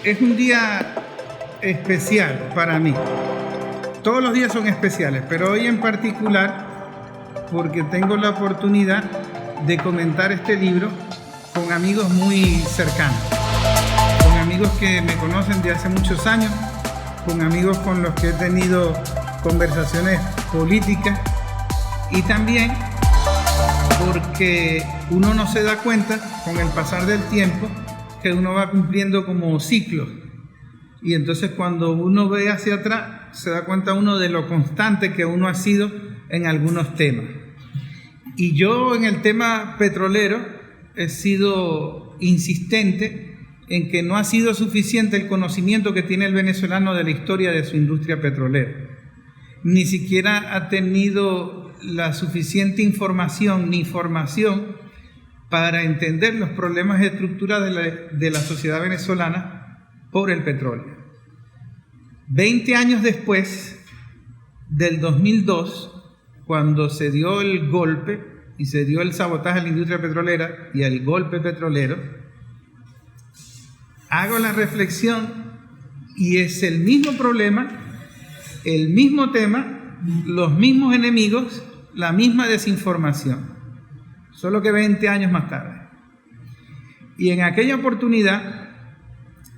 Es un día especial para mí. Todos los días son especiales, pero hoy en particular porque tengo la oportunidad de comentar este libro con amigos muy cercanos, con amigos que me conocen de hace muchos años, con amigos con los que he tenido conversaciones políticas y también porque uno no se da cuenta con el pasar del tiempo que uno va cumpliendo como ciclos. Y entonces cuando uno ve hacia atrás, se da cuenta uno de lo constante que uno ha sido en algunos temas. Y yo en el tema petrolero he sido insistente en que no ha sido suficiente el conocimiento que tiene el venezolano de la historia de su industria petrolera. Ni siquiera ha tenido la suficiente información ni formación para entender los problemas de estructura de la sociedad venezolana por el petróleo. 20 años después del 2002, cuando se dio el golpe y se dio el sabotaje a la industria petrolera y el golpe petrolero, hago la reflexión y es el mismo problema, el mismo tema, los mismos enemigos, la misma desinformación, solo que 20 años más tarde. Y en aquella oportunidad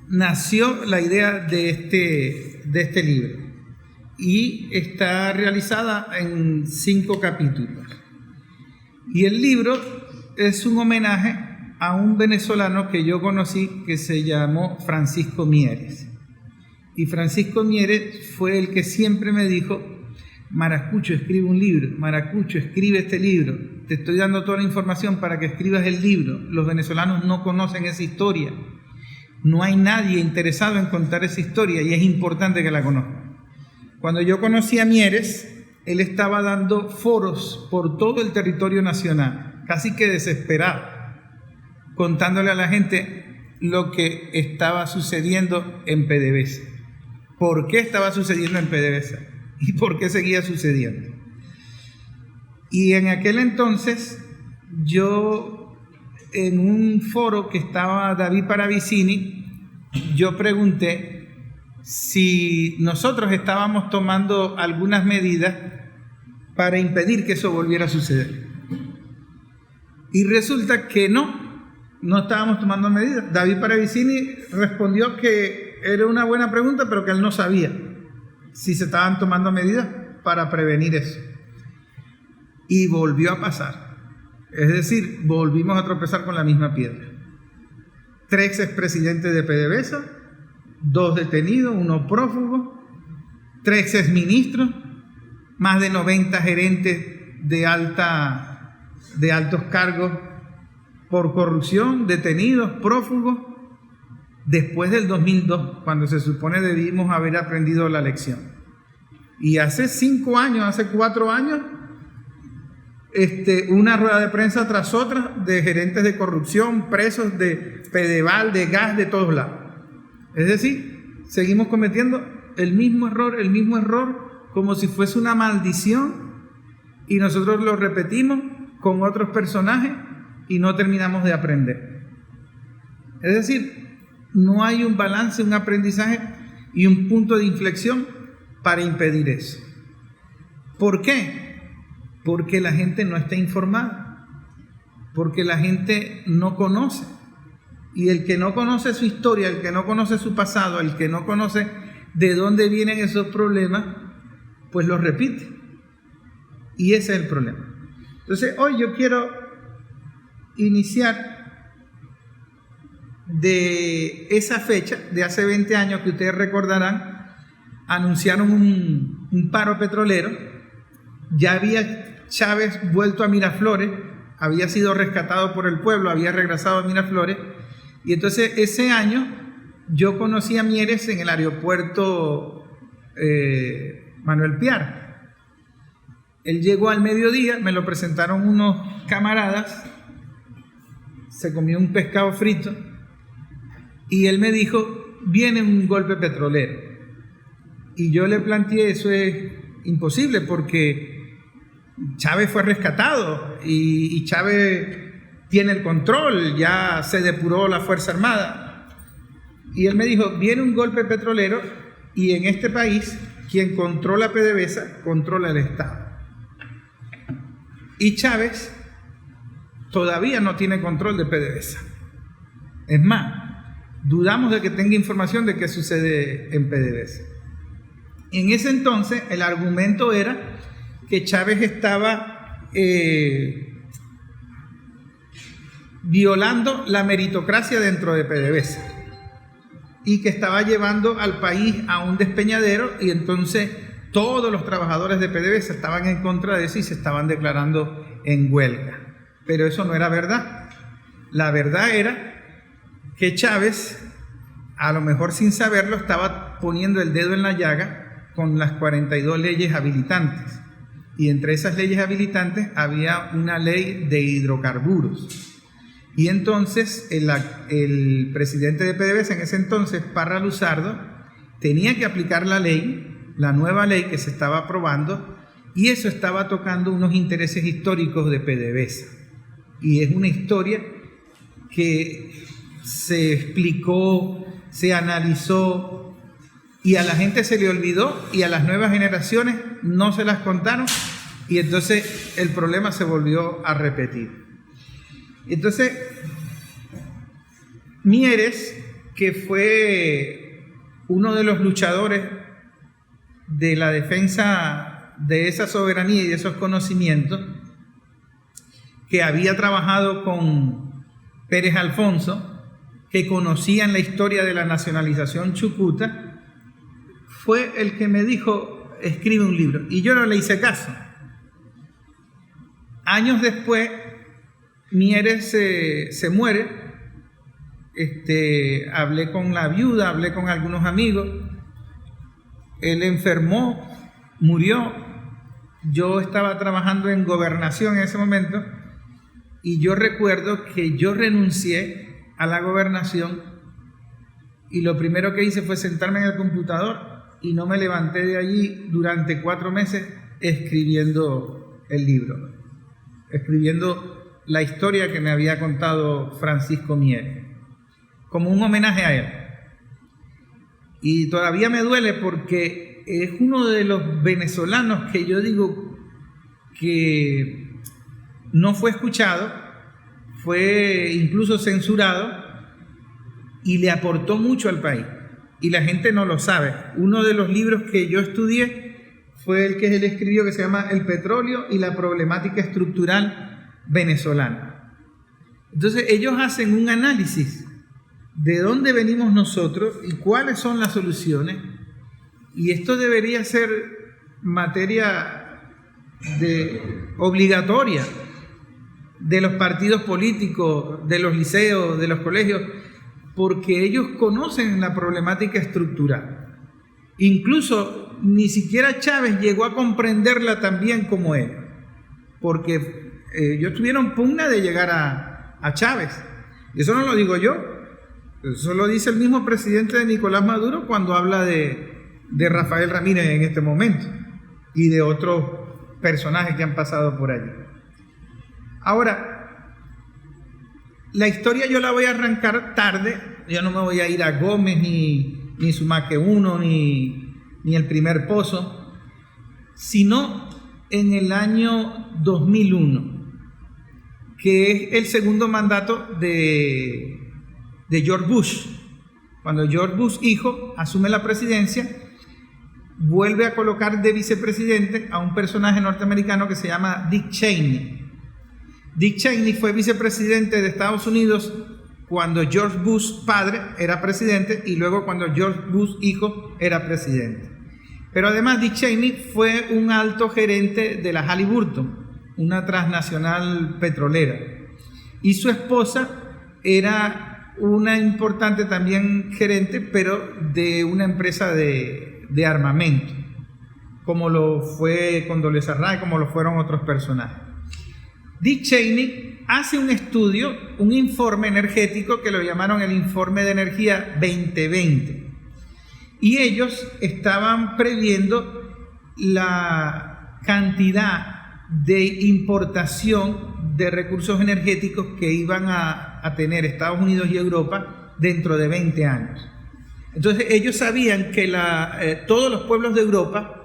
nació la idea de este libro y está realizada en 5 capítulos. Y el libro es un homenaje a un venezolano que yo conocí que se llamó Francisco Mieres. Y Francisco Mieres fue el que siempre me dijo: Maracucho, escribe un libro, Maracucho, escribe este libro, te estoy dando toda la información para que escribas el libro. Los venezolanos no conocen esa historia, no hay nadie interesado en contar esa historia y es importante que la conozcan. Cuando yo conocí a Mieres, él estaba dando foros por todo el territorio nacional, casi que desesperado, contándole a la gente lo que estaba sucediendo en PDVSA, por qué estaba sucediendo en PDVSA y por qué seguía sucediendo. Y en aquel entonces yo, en un foro que estaba David Paravicini, yo pregunté si nosotros estábamos tomando algunas medidas para impedir que eso volviera a suceder. Y resulta que no estábamos tomando medidas. David Paravicini respondió que era una buena pregunta, pero que él no sabía si se estaban tomando medidas para prevenir eso. Y volvió a pasar. Es decir, volvimos a tropezar con la misma piedra. 3 expresidentes de PDVSA, 2 detenidos, 1 prófugo, 3 exministros, más de 90 gerentes de altos cargos por corrupción, detenidos, prófugos, después del 2002, cuando se supone debimos haber aprendido la lección. Y hace 5 años, hace 4 años, una rueda de prensa tras otra de gerentes de corrupción, presos de Pedeval, de gas, de todos lados. Es decir, seguimos cometiendo el mismo error, como si fuese una maldición, y nosotros lo repetimos con otros personajes y no terminamos de aprender. Es decir, no hay un balance, un aprendizaje y un punto de inflexión para impedir eso. ¿Por qué? Porque la gente no está informada, porque la gente no conoce. Y el que no conoce su historia, el que no conoce su pasado, el que no conoce de dónde vienen esos problemas, pues los repite. Y ese es el problema. Entonces, hoy yo quiero iniciar de esa fecha, de hace 20 años, que ustedes recordarán, anunciaron un paro petrolero. Ya había Chávez vuelto a Miraflores, había sido rescatado por el pueblo, había regresado a Miraflores. Y entonces ese año yo conocí a Mieres en el aeropuerto Manuel Piar. Él llegó al mediodía, me lo presentaron unos camaradas, se comió un pescado frito y él me dijo: viene un golpe petrolero. Y yo le planteé: eso es imposible porque Chávez fue rescatado y Chávez tiene el control, ya se depuró la Fuerza Armada. Y él me dijo, viene un golpe petrolero y en este país quien controla PDVSA controla el Estado. Y Chávez todavía no tiene control de PDVSA. Es más, dudamos de que tenga información de qué sucede en PDVSA. En ese entonces el argumento era que Chávez estaba violando la meritocracia dentro de PDVSA y que estaba llevando al país a un despeñadero, y entonces todos los trabajadores de PDVSA estaban en contra de eso y se estaban declarando en huelga. Pero eso no era verdad. La verdad era que Chávez, a lo mejor sin saberlo, estaba poniendo el dedo en la llaga con las 42 leyes habilitantes. Y entre esas leyes habilitantes había una ley de hidrocarburos. Y entonces el presidente de PDVSA en ese entonces, Parra Luzardo, tenía que aplicar la ley, la nueva ley que se estaba aprobando, y eso estaba tocando unos intereses históricos de PDVSA. Y es una historia que se explicó, se analizó, y a la gente se le olvidó, y a las nuevas generaciones no se las contaron, y entonces el problema se volvió a repetir. Entonces, Mieres, que fue uno de los luchadores de la defensa de esa soberanía y de esos conocimientos, que había trabajado con Pérez Alfonso, que conocían la historia de la nacionalización chucuta, fue el que me dijo, escribe un libro. Y yo no le hice caso. Años después, Mieres se muere. Hablé con la viuda, hablé con algunos amigos. Él enfermó, murió. Yo estaba trabajando en gobernación en ese momento, y yo recuerdo que yo renuncié a la gobernación y lo primero que hice fue sentarme en el computador y no me levanté de allí durante 4 meses escribiendo el libro, escribiendo la historia que me había contado Francisco Mieres, como un homenaje a él. Y todavía me duele porque es uno de los venezolanos que yo digo que no fue escuchado, fue incluso censurado, y le aportó mucho al país. Y la gente no lo sabe. Uno de los libros que yo estudié fue el que él escribió, que se llama El petróleo y la problemática estructural venezolana. Entonces ellos hacen un análisis de dónde venimos nosotros y cuáles son las soluciones, y esto debería ser materia obligatoria de los partidos políticos, de los liceos, de los colegios, porque ellos conocen la problemática estructural. Incluso ni siquiera Chávez llegó a comprenderla tan bien como él, porque ellos tuvieron pugna de llegar a Chávez. Y eso no lo digo yo, eso lo dice el mismo presidente de Nicolás Maduro cuando habla de Rafael Ramírez en este momento y de otros personajes que han pasado por allí. Ahora, la historia yo la voy a arrancar tarde. Yo no me voy a ir a Gómez, ni Sumaque 1, ni el Primer Pozo, sino en el año 2001, que es el segundo mandato de George Bush. Cuando George Bush hijo asume la presidencia, vuelve a colocar de vicepresidente a un personaje norteamericano que se llama Dick Cheney. Dick Cheney fue vicepresidente de Estados Unidos cuando George Bush padre era presidente, y luego cuando George Bush hijo era presidente. Pero además Dick Cheney fue un alto gerente de la Halliburton, una transnacional petrolera, y su esposa era una importante también gerente, pero de una empresa de armamento, como lo fue Condoleezza Rice, como lo fueron otros personajes. Dick Cheney hace un estudio, un informe energético que lo llamaron el Informe de Energía 2020. Y ellos estaban previendo la cantidad de importación de recursos energéticos que iban a tener Estados Unidos y Europa dentro de 20 años. Entonces ellos sabían que todos los pueblos de Europa,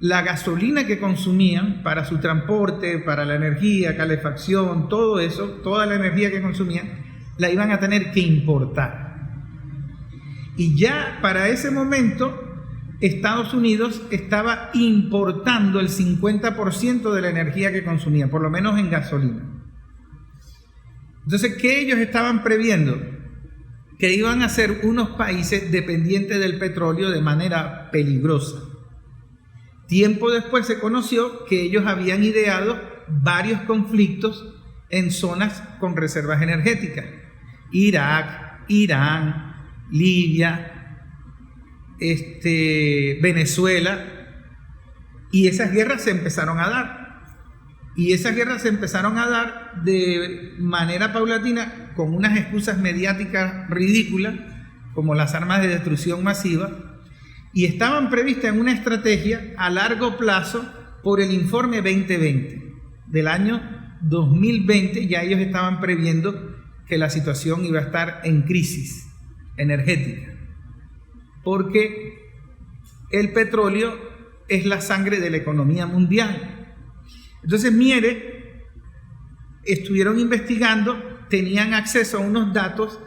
la gasolina que consumían para su transporte, para la energía, calefacción, todo eso, toda la energía que consumían, la iban a tener que importar. Y ya para ese momento, Estados Unidos estaba importando el 50% de la energía que consumía, por lo menos en gasolina. Entonces, ¿qué ellos estaban previendo? Que iban a ser unos países dependientes del petróleo de manera peligrosa. Tiempo después se conoció que ellos habían ideado varios conflictos en zonas con reservas energéticas. Irak, Irán, Libia, Venezuela, y esas guerras se empezaron a dar. Y esas guerras se empezaron a dar de manera paulatina con unas excusas mediáticas ridículas, como las armas de destrucción masiva, y estaban previstas en una estrategia a largo plazo por el informe 2020. Del año 2020 ya ellos estaban previendo que la situación iba a estar en crisis energética, porque el petróleo es la sangre de la economía mundial. Entonces Miere estuvieron investigando, tenían acceso a unos datos,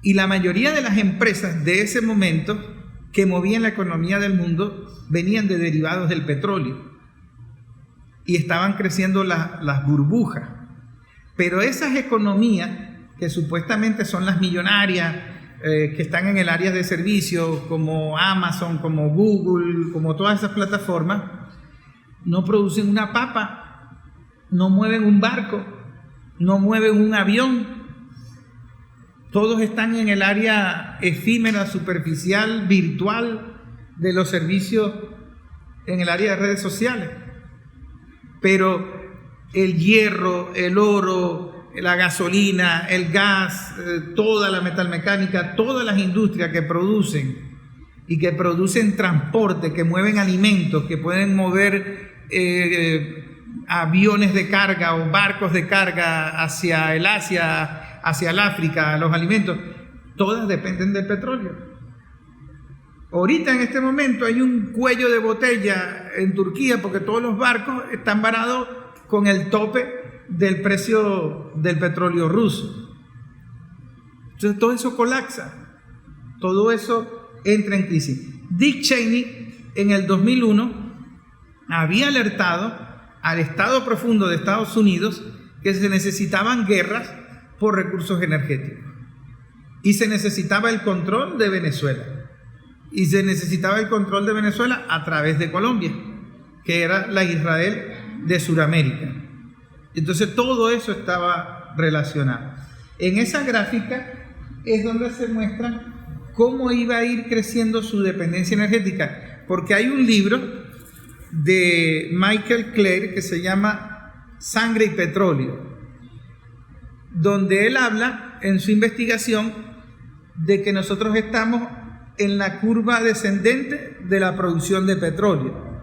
y la mayoría de las empresas de ese momento que movían la economía del mundo venían de derivados del petróleo y estaban creciendo las burbujas. Pero esas economías que supuestamente son las millonarias, que están en el área de servicios como Amazon, como Google, como todas esas plataformas, no producen una papa, no mueven un barco, no mueven un avión. Todos están en el área efímera, superficial, virtual de los servicios en el área de redes sociales. Pero el hierro, el oro, la gasolina, el gas, toda la metalmecánica, todas las industrias que producen y que producen transporte, que mueven alimentos, que pueden mover aviones de carga o barcos de carga hacia el Asia, hacia el África, los alimentos, todas dependen del petróleo. Ahorita en este momento hay un cuello de botella en Turquía porque todos los barcos están varados con el tope del precio del petróleo ruso. Entonces todo eso colapsa, todo eso entra en crisis. Dick Cheney en el 2001 había alertado al Estado profundo de Estados Unidos que se necesitaban guerras por recursos energéticos, y se necesitaba el control de Venezuela, y se necesitaba el control de Venezuela a través de Colombia, que era la Israel de Sudamérica. Entonces todo eso estaba relacionado. En esa gráfica es donde se muestra cómo iba a ir creciendo su dependencia energética, porque hay un libro de Michael Clare que se llama Sangre y Petróleo, donde él habla en su investigación de que nosotros estamos en la curva descendente de la producción de petróleo.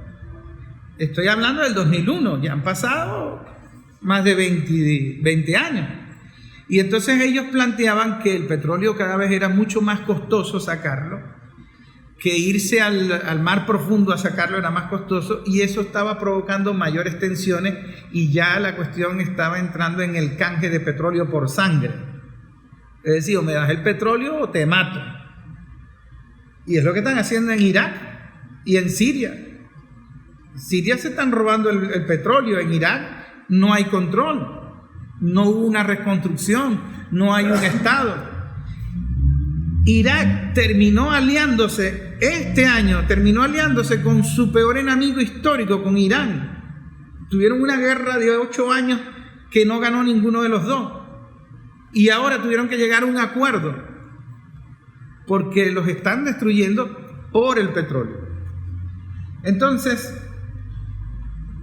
Estoy hablando del 2001, ya han pasado más de 20 años. Y entonces ellos planteaban que el petróleo cada vez era mucho más costoso sacarlo, que irse al mar profundo a sacarlo era más costoso, y eso estaba provocando mayores tensiones, y ya la cuestión estaba entrando en el canje de petróleo por sangre. Es decir, o me das el petróleo o te mato. Y es lo que están haciendo en Irak y en Siria. En Siria se están robando el petróleo, en Irak no hay control, no hubo una reconstrucción, no hay un Estado. Irak terminó aliándose, este año terminó aliándose con su peor enemigo histórico, con Irán. Tuvieron una guerra de 8 años que no ganó ninguno de los dos. Y ahora tuvieron que llegar a un acuerdo, porque los están destruyendo por el petróleo. Entonces,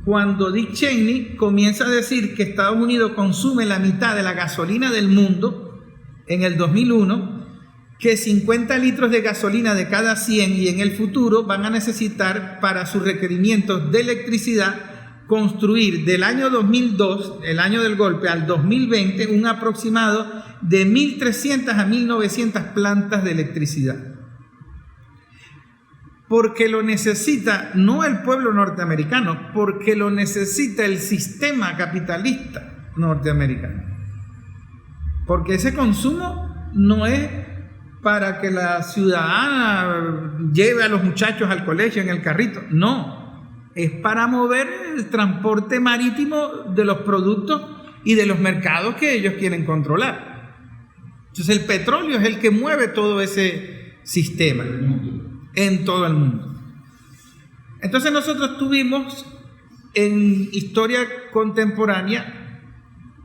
cuando Dick Cheney comienza a decir que Estados Unidos consume la mitad de la gasolina del mundo en el 2001, que 50 litros de gasolina de cada 100 y en el futuro van a necesitar para sus requerimientos de electricidad construir del año 2002, el año del golpe, al 2020, un aproximado de 1.300 a 1.900 plantas de electricidad. Porque lo necesita no el pueblo norteamericano, porque lo necesita el sistema capitalista norteamericano. Porque ese consumo no es para que la ciudadana lleve a los muchachos al colegio en el carrito, no. Es para mover el transporte marítimo de los productos y de los mercados que ellos quieren controlar. Entonces el petróleo es el que mueve todo ese sistema en todo el mundo. Entonces nosotros tuvimos en historia contemporánea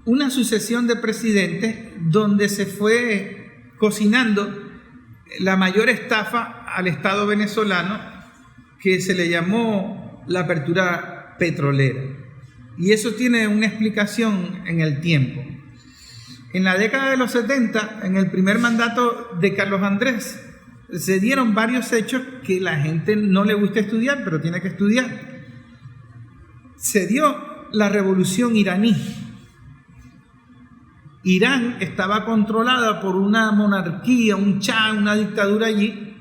una sucesión de presidentes donde se fue cocinando la mayor estafa al Estado venezolano, que se le llamó la apertura petrolera. Y eso tiene una explicación en el tiempo. En la década de los 70, en el primer mandato de Carlos Andrés, se dieron varios hechos que la gente no le gusta estudiar, pero tiene que estudiar. Se dio la revolución iraní. Irán estaba controlada por una monarquía, un shah, una dictadura allí,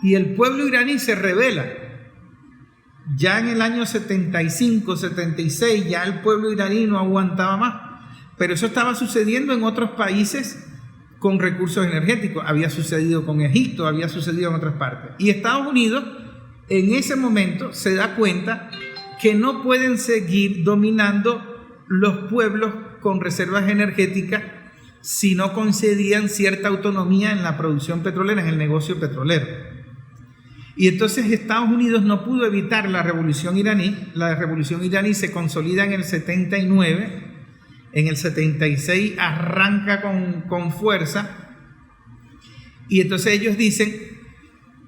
y el pueblo iraní se rebela. Ya en el año 75, 76, ya el pueblo iraní no aguantaba más. Pero eso estaba sucediendo en otros países con recursos energéticos. Había sucedido con Egipto, había sucedido en otras partes. Y Estados Unidos en ese momento se da cuenta que no pueden seguir dominando los pueblos con reservas energéticas si no concedían cierta autonomía en la producción petrolera, en el negocio petrolero. Y entonces Estados Unidos no pudo evitar la revolución iraní. La revolución iraní se consolida en el 79, en el 76 arranca con fuerza, y entonces ellos dicen,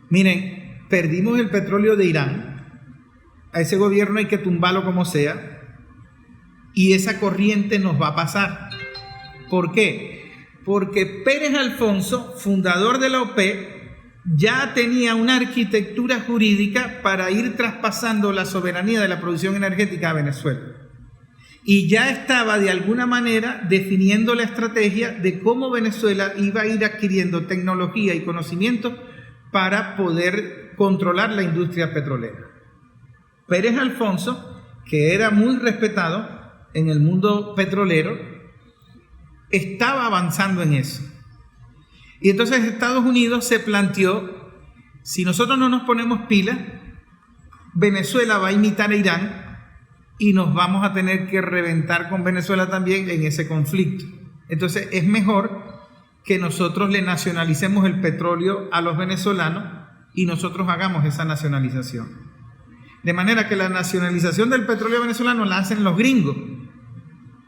miren, perdimos el petróleo de Irán, a ese gobierno hay que tumbarlo como sea, y esa corriente nos va a pasar. ¿Por qué? Porque Pérez Alfonso, fundador de la OPEP, ya tenía una arquitectura jurídica para ir traspasando la soberanía de la producción energética a Venezuela. Y ya estaba de alguna manera definiendo la estrategia de cómo Venezuela iba a ir adquiriendo tecnología y conocimiento para poder controlar la industria petrolera. Pérez Alfonso, que era muy respetado en el mundo petrolero, estaba avanzando en eso. Y entonces Estados Unidos se planteó, si nosotros no nos ponemos pilas, Venezuela va a imitar a Irán y nos vamos a tener que reventar con Venezuela también en ese conflicto. Entonces es mejor que nosotros le nacionalicemos el petróleo a los venezolanos y nosotros hagamos esa nacionalización. De manera que la nacionalización del petróleo venezolano la hacen los gringos,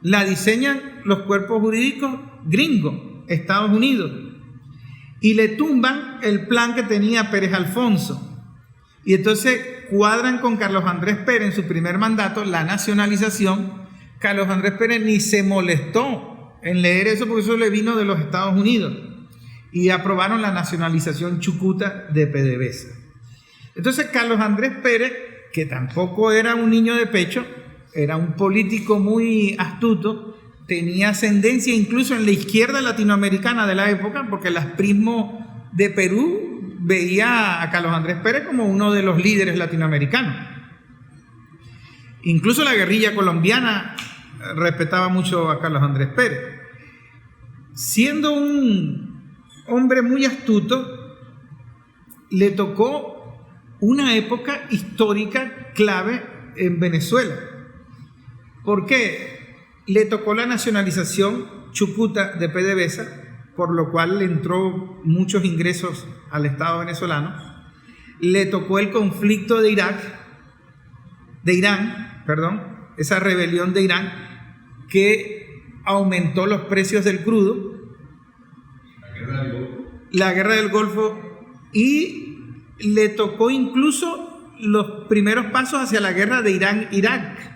la diseñan los cuerpos jurídicos gringos, Estados Unidos, y le tumban el plan que tenía Pérez Alfonso. Y entonces cuadran con Carlos Andrés Pérez en su primer mandato la nacionalización. Carlos Andrés Pérez ni se molestó en leer eso porque eso le vino de los Estados Unidos. Y aprobaron la nacionalización chucuta de PDVSA. Entonces Carlos Andrés Pérez, que tampoco era un niño de pecho, era un político muy astuto, tenía ascendencia incluso en la izquierda latinoamericana de la época, porque el aprismo de Perú veía a Carlos Andrés Pérez como uno de los líderes latinoamericanos. Incluso la guerrilla colombiana respetaba mucho a Carlos Andrés Pérez. Siendo un hombre muy astuto, le tocó una época histórica clave en Venezuela. ¿Por qué? Le tocó la nacionalización chucuta de PDVSA, por lo cual le entró muchos ingresos al Estado venezolano. Le tocó el conflicto de Irán, esa rebelión de Irán que aumentó los precios del crudo, la guerra del Golfo, y le tocó incluso los primeros pasos hacia la guerra de Irán-Irak,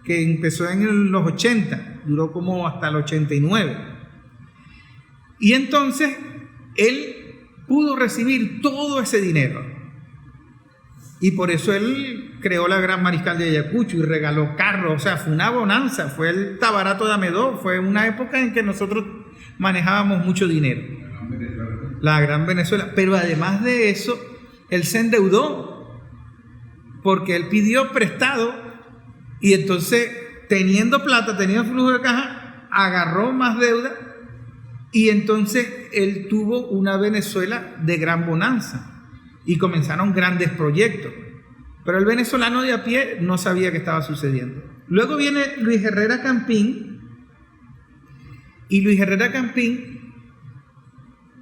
que empezó en los 80, duró como hasta el 89. Y entonces él pudo recibir todo ese dinero. Y por eso él creó la Gran Mariscal de Ayacucho y regaló carros. O sea, fue una bonanza, fue el Tabarato de Amedó, fue una época en que nosotros manejábamos mucho dinero. La Gran Venezuela. Pero además de eso, él se endeudó porque él pidió prestado y entonces, teniendo plata, teniendo flujo de caja, agarró más deuda y entonces él tuvo una Venezuela de gran bonanza. Y comenzaron grandes proyectos. Pero el venezolano de a pie no sabía qué estaba sucediendo. Luego viene Luis Herrera Campín. Y Luis Herrera Campín,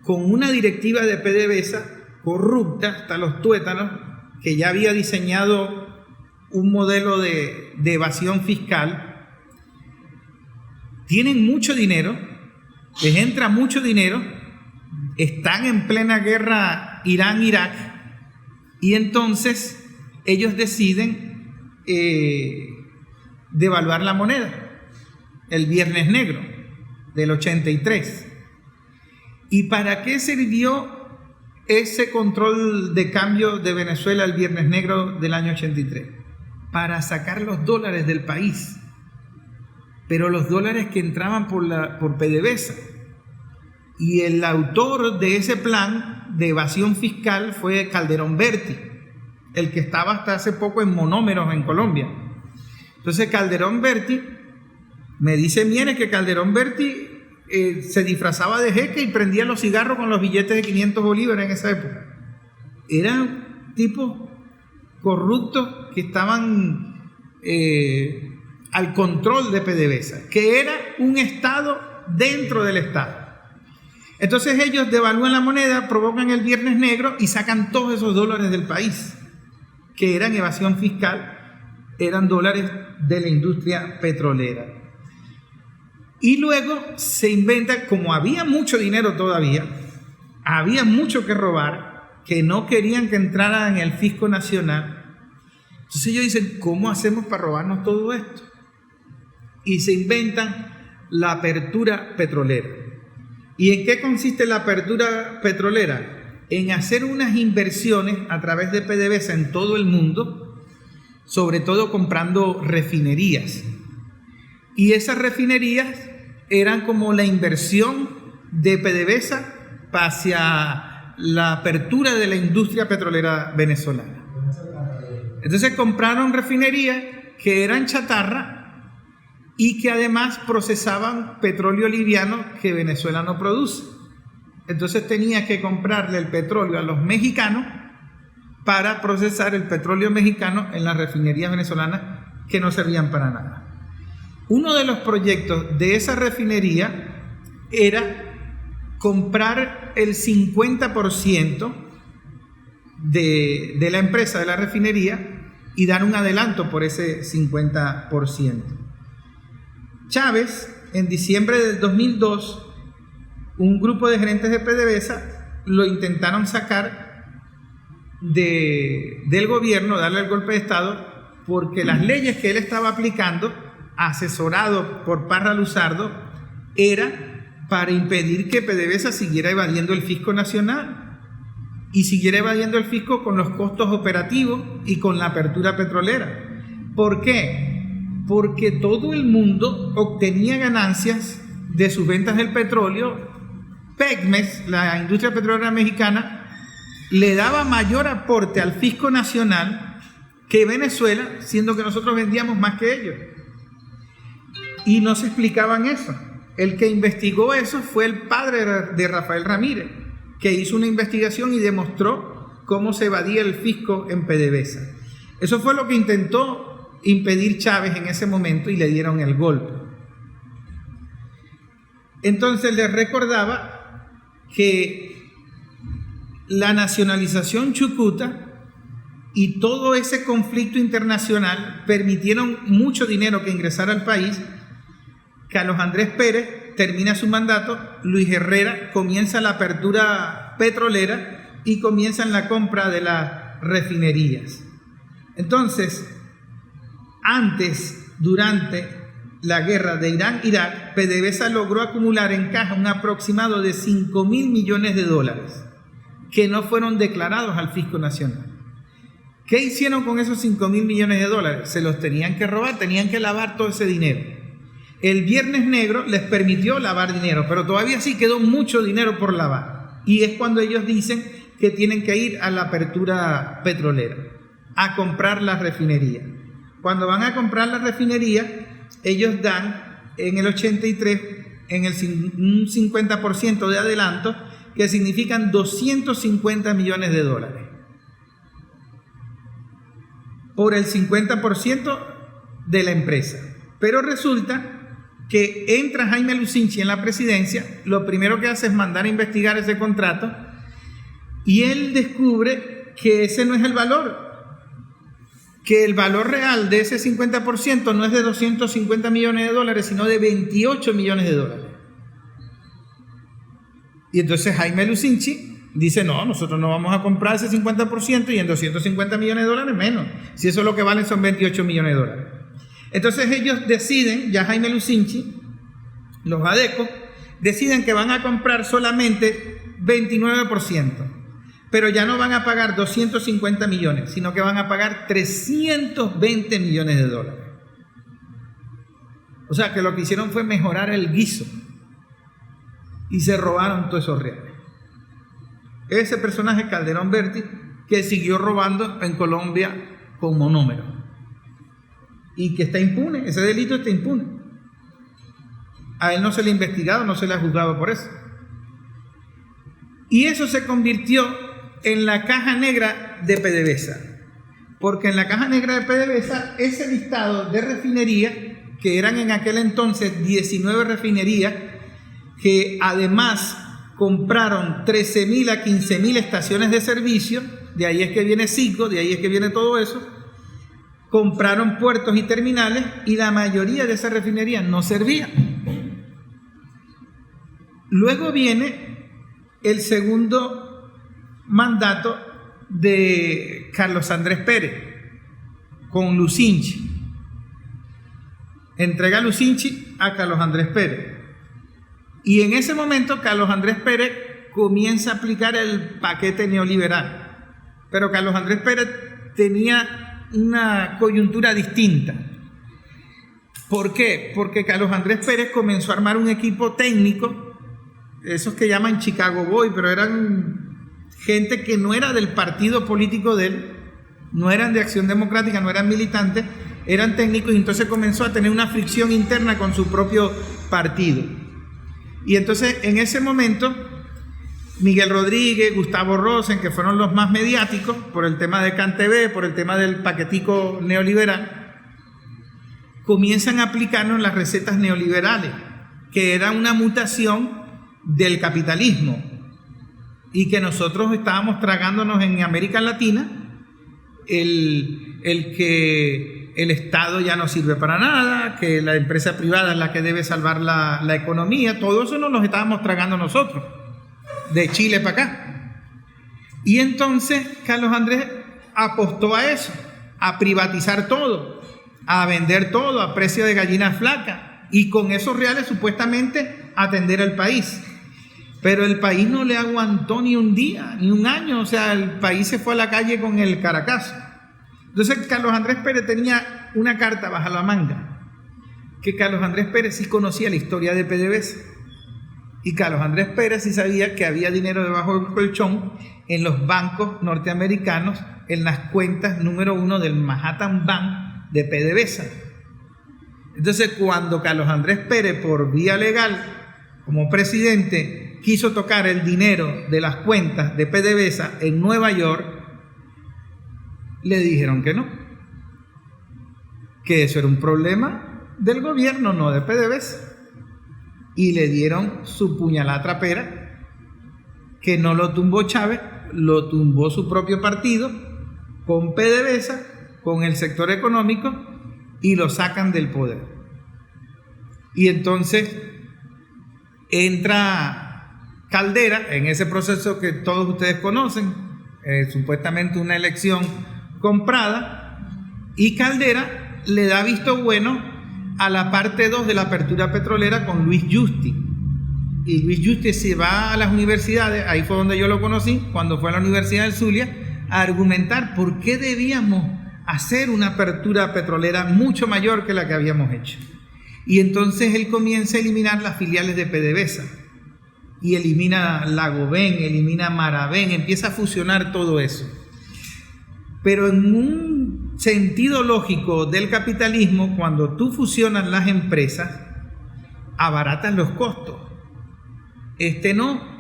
con una directiva de PDVSA corrupta hasta los tuétanos, que ya había diseñado un modelo de evasión fiscal, tienen mucho dinero, les entra mucho dinero, están en plena guerra Irán-Irak, y entonces ellos deciden devaluar la moneda, el Viernes Negro del 83. ¿Y para qué sirvió ese control de cambio de Venezuela el Viernes Negro del año 83? Para sacar los dólares del país, pero los dólares que entraban por PDVSA. Y el autor de ese plan de evasión fiscal fue Calderón Berti, el que estaba hasta hace poco en Monómeros en Colombia. Entonces Calderón Berti, me dice Mieres que Calderón Berti se disfrazaba de jeque y prendía los cigarros con los billetes de 500 bolívares en esa época. Eran tipos corruptos que estaban al control de PDVSA, que era un Estado dentro del Estado. Entonces ellos devalúan la moneda, provocan el Viernes Negro y sacan todos esos dólares del país, que eran evasión fiscal, eran dólares de la industria petrolera. Y luego se inventa, como había mucho dinero todavía, había mucho que robar, que no querían que entrara en el fisco nacional. Entonces ellos dicen, ¿cómo hacemos para robarnos todo esto? Y se inventan la apertura petrolera. ¿Y en qué consiste la apertura petrolera? En hacer unas inversiones a través de PDVSA en todo el mundo, sobre todo comprando refinerías. Y esas refinerías eran como la inversión de PDVSA hacia la apertura de la industria petrolera venezolana. Entonces compraron refinerías que eran chatarra y que además procesaban petróleo liviano que Venezuela no produce. Entonces tenía que comprarle el petróleo a los mexicanos para procesar el petróleo mexicano en las refinerías venezolanas que no servían para nada. Uno de los proyectos de esa refinería era comprar el 50% de la empresa, de la refinería, y dar un adelanto por ese 50%. Chávez, en diciembre del 2002, un grupo de gerentes de PDVSA lo intentaron sacar del gobierno, darle el golpe de Estado, porque las leyes que él estaba aplicando, asesorado por Parra Luzardo, era para impedir que PDVSA siguiera evadiendo el fisco nacional y siguiera evadiendo el fisco con los costos operativos y con la apertura petrolera. ¿Por qué? Porque todo el mundo obtenía ganancias de sus ventas del petróleo. Pecmes, la industria petrolera mexicana, le daba mayor aporte al fisco nacional que Venezuela, siendo que nosotros vendíamos más que ellos. Y no se explicaban eso. El que investigó eso fue el padre de Rafael Ramírez, que hizo una investigación y demostró cómo se evadía el fisco en PDVSA. Eso fue lo que intentó impedir Chávez en ese momento y le dieron el golpe. Entonces les recordaba que la nacionalización chucuta y todo ese conflicto internacional permitieron mucho dinero que ingresara al país. Carlos Andrés Pérez termina su mandato, Luis Herrera comienza la apertura petrolera y comienzan la compra de las refinerías. Entonces, antes, durante la guerra de Irán-Irak, PDVSA logró acumular en caja un aproximado de 5.000 millones de dólares que no fueron declarados al fisco nacional. ¿Qué hicieron con esos 5.000 millones de dólares? Se los tenían que robar, tenían que lavar todo ese dinero. El Viernes Negro les permitió lavar dinero, pero todavía sí quedó mucho dinero por lavar. Y es cuando ellos dicen que tienen que ir a la apertura petrolera, a comprar la refinería. Cuando van a comprar la refinería, ellos dan en el 83 un 50% de adelanto, que significan 250 millones de dólares. Por el 50% de la empresa. Pero resulta que entra Jaime Lucinchi en la presidencia, lo primero que hace es mandar a investigar ese contrato y él descubre que ese no es el valor, que el valor real de ese 50% no es de 250 millones de dólares, sino de 28 millones de dólares. Y entonces Jaime Lucinchi dice, no, nosotros no vamos a comprar ese 50% y en 250 millones de dólares menos, si eso lo que valen son 28 millones de dólares. Entonces ellos deciden, ya Jaime Lucinchi, los ADECO, deciden que van a comprar solamente 29%, pero ya no van a pagar 250 millones, sino que van a pagar 320 millones de dólares. O sea que lo que hicieron fue mejorar el guiso y se robaron todos esos reales. Ese personaje Calderón Berti, que siguió robando en Colombia con monómero y que está impune, ese delito está impune. A él no se le ha investigado, no se le ha juzgado por eso. Y eso se convirtió en la caja negra de PDVSA, porque en la caja negra de PDVSA ese listado de refinerías, que eran en aquel entonces 19 refinerías, que además compraron 13.000 a 15.000 estaciones de servicio, de ahí es que viene Cico, de ahí es que viene todo eso, compraron puertos y terminales y la mayoría de esas refinerías no servían. Luego viene el segundo mandato de Carlos Andrés Pérez con Lucinchi. Entrega Lucinchi a Carlos Andrés Pérez. Y en ese momento Carlos Andrés Pérez comienza a aplicar el paquete neoliberal. Pero Carlos Andrés Pérez tenía una coyuntura distinta. ¿Por qué? Porque Carlos Andrés Pérez comenzó a armar un equipo técnico, esos que llaman Chicago Boy, pero eran gente que no era del partido político de él, no eran de Acción Democrática, no eran militantes, eran técnicos, y entonces comenzó a tener una fricción interna con su propio partido. Y entonces en ese momento Miguel Rodríguez, Gustavo Rosen, que fueron los más mediáticos por el tema de CanTV, por el tema del paquetico neoliberal, comienzan a aplicarnos las recetas neoliberales, que era una mutación del capitalismo y que nosotros estábamos tragándonos en América Latina, el que el Estado ya no sirve para nada, que la empresa privada es la que debe salvar la economía. Todo eso nos lo estábamos tragando nosotros, de Chile para acá. Y entonces Carlos Andrés apostó a eso, a privatizar todo, a vender todo a precio de gallina flaca, y con esos reales supuestamente atender al país. Pero el país no le aguantó ni un día, ni un año. O sea, el país se fue a la calle con el caracazo. Entonces Carlos Andrés Pérez tenía una carta bajo la manga, que Carlos Andrés Pérez sí conocía la historia de PDVSA, y Carlos Andrés Pérez sí sabía que había dinero debajo del colchón en los bancos norteamericanos, en las cuentas número 1 del Manhattan Bank de PDVSA. Entonces cuando Carlos Andrés Pérez, por vía legal, como presidente, quiso tocar el dinero de las cuentas de PDVSA en Nueva York, le dijeron que no, que eso era un problema del gobierno, no de PDVSA, y le dieron su puñalada trapera, que no lo tumbó Chávez, lo tumbó su propio partido, con PDVSA, con el sector económico, y lo sacan del poder. Y entonces entra Caldera en ese proceso que todos ustedes conocen, supuestamente una elección comprada, y Caldera le da visto bueno a la parte 2 de la apertura petrolera con Luis Justi. Y Luis Justi se va a las universidades, ahí fue donde yo lo conocí, cuando fue a la Universidad del Zulia, a argumentar por qué debíamos hacer una apertura petrolera mucho mayor que la que habíamos hecho. Y entonces él comienza a eliminar las filiales de PDVSA y elimina Lagoven, elimina Maraven, empieza a fusionar todo eso. Pero en un sentido lógico del capitalismo, cuando tú fusionas las empresas, abaratas los costos. Este no.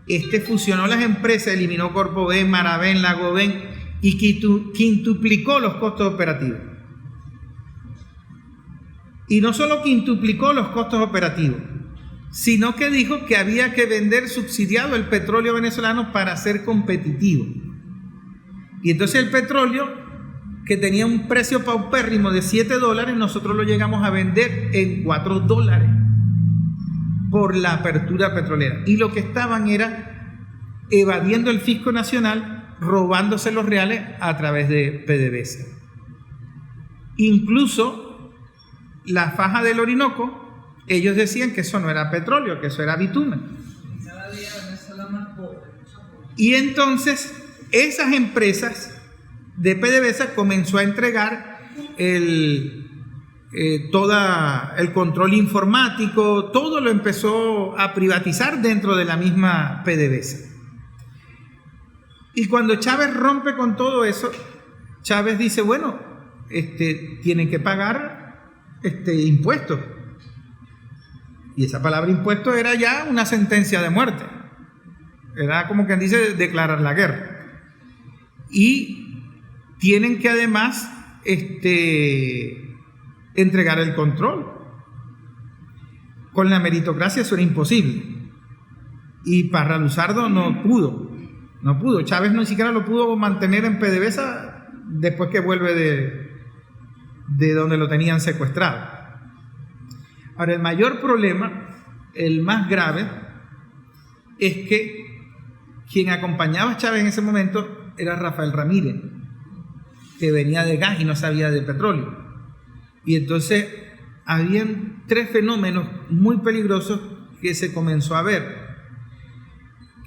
Este fusionó las empresas, eliminó Corpoven, Maraven, Lagoven y quintuplicó los costos operativos. Y no solo quintuplicó los costos operativos, sino que dijo que había que vender subsidiado el petróleo venezolano para ser competitivo. Y entonces el petróleo, que tenía un precio paupérrimo de $7, nosotros lo llegamos a vender en $4 por la apertura petrolera. Y lo que estaban era evadiendo el fisco nacional, robándose los reales a través de PDVSA. Incluso la faja del Orinoco, ellos decían que eso no era petróleo, que eso era bitumen. Y entonces esas empresas de PDVSA comenzó a entregar todo el control informático, todo lo empezó a privatizar dentro de la misma PDVSA. Y cuando Chávez rompe con todo eso, Chávez dice, bueno, tienen que pagar impuestos. Y esa palabra impuesto era ya una sentencia de muerte. Era como quien dice declarar la guerra. Y tienen que además entregar el control. Con la meritocracia eso era imposible. Y Parra Luzardo no pudo. Chávez no siquiera lo pudo mantener en PDVSA después que vuelve de donde lo tenían secuestrado. Ahora, el mayor problema, el más grave, es que quien acompañaba a Chávez en ese momento era Rafael Ramírez, que venía de gas y no sabía de petróleo. Y entonces habían tres fenómenos muy peligrosos que se comenzó a ver.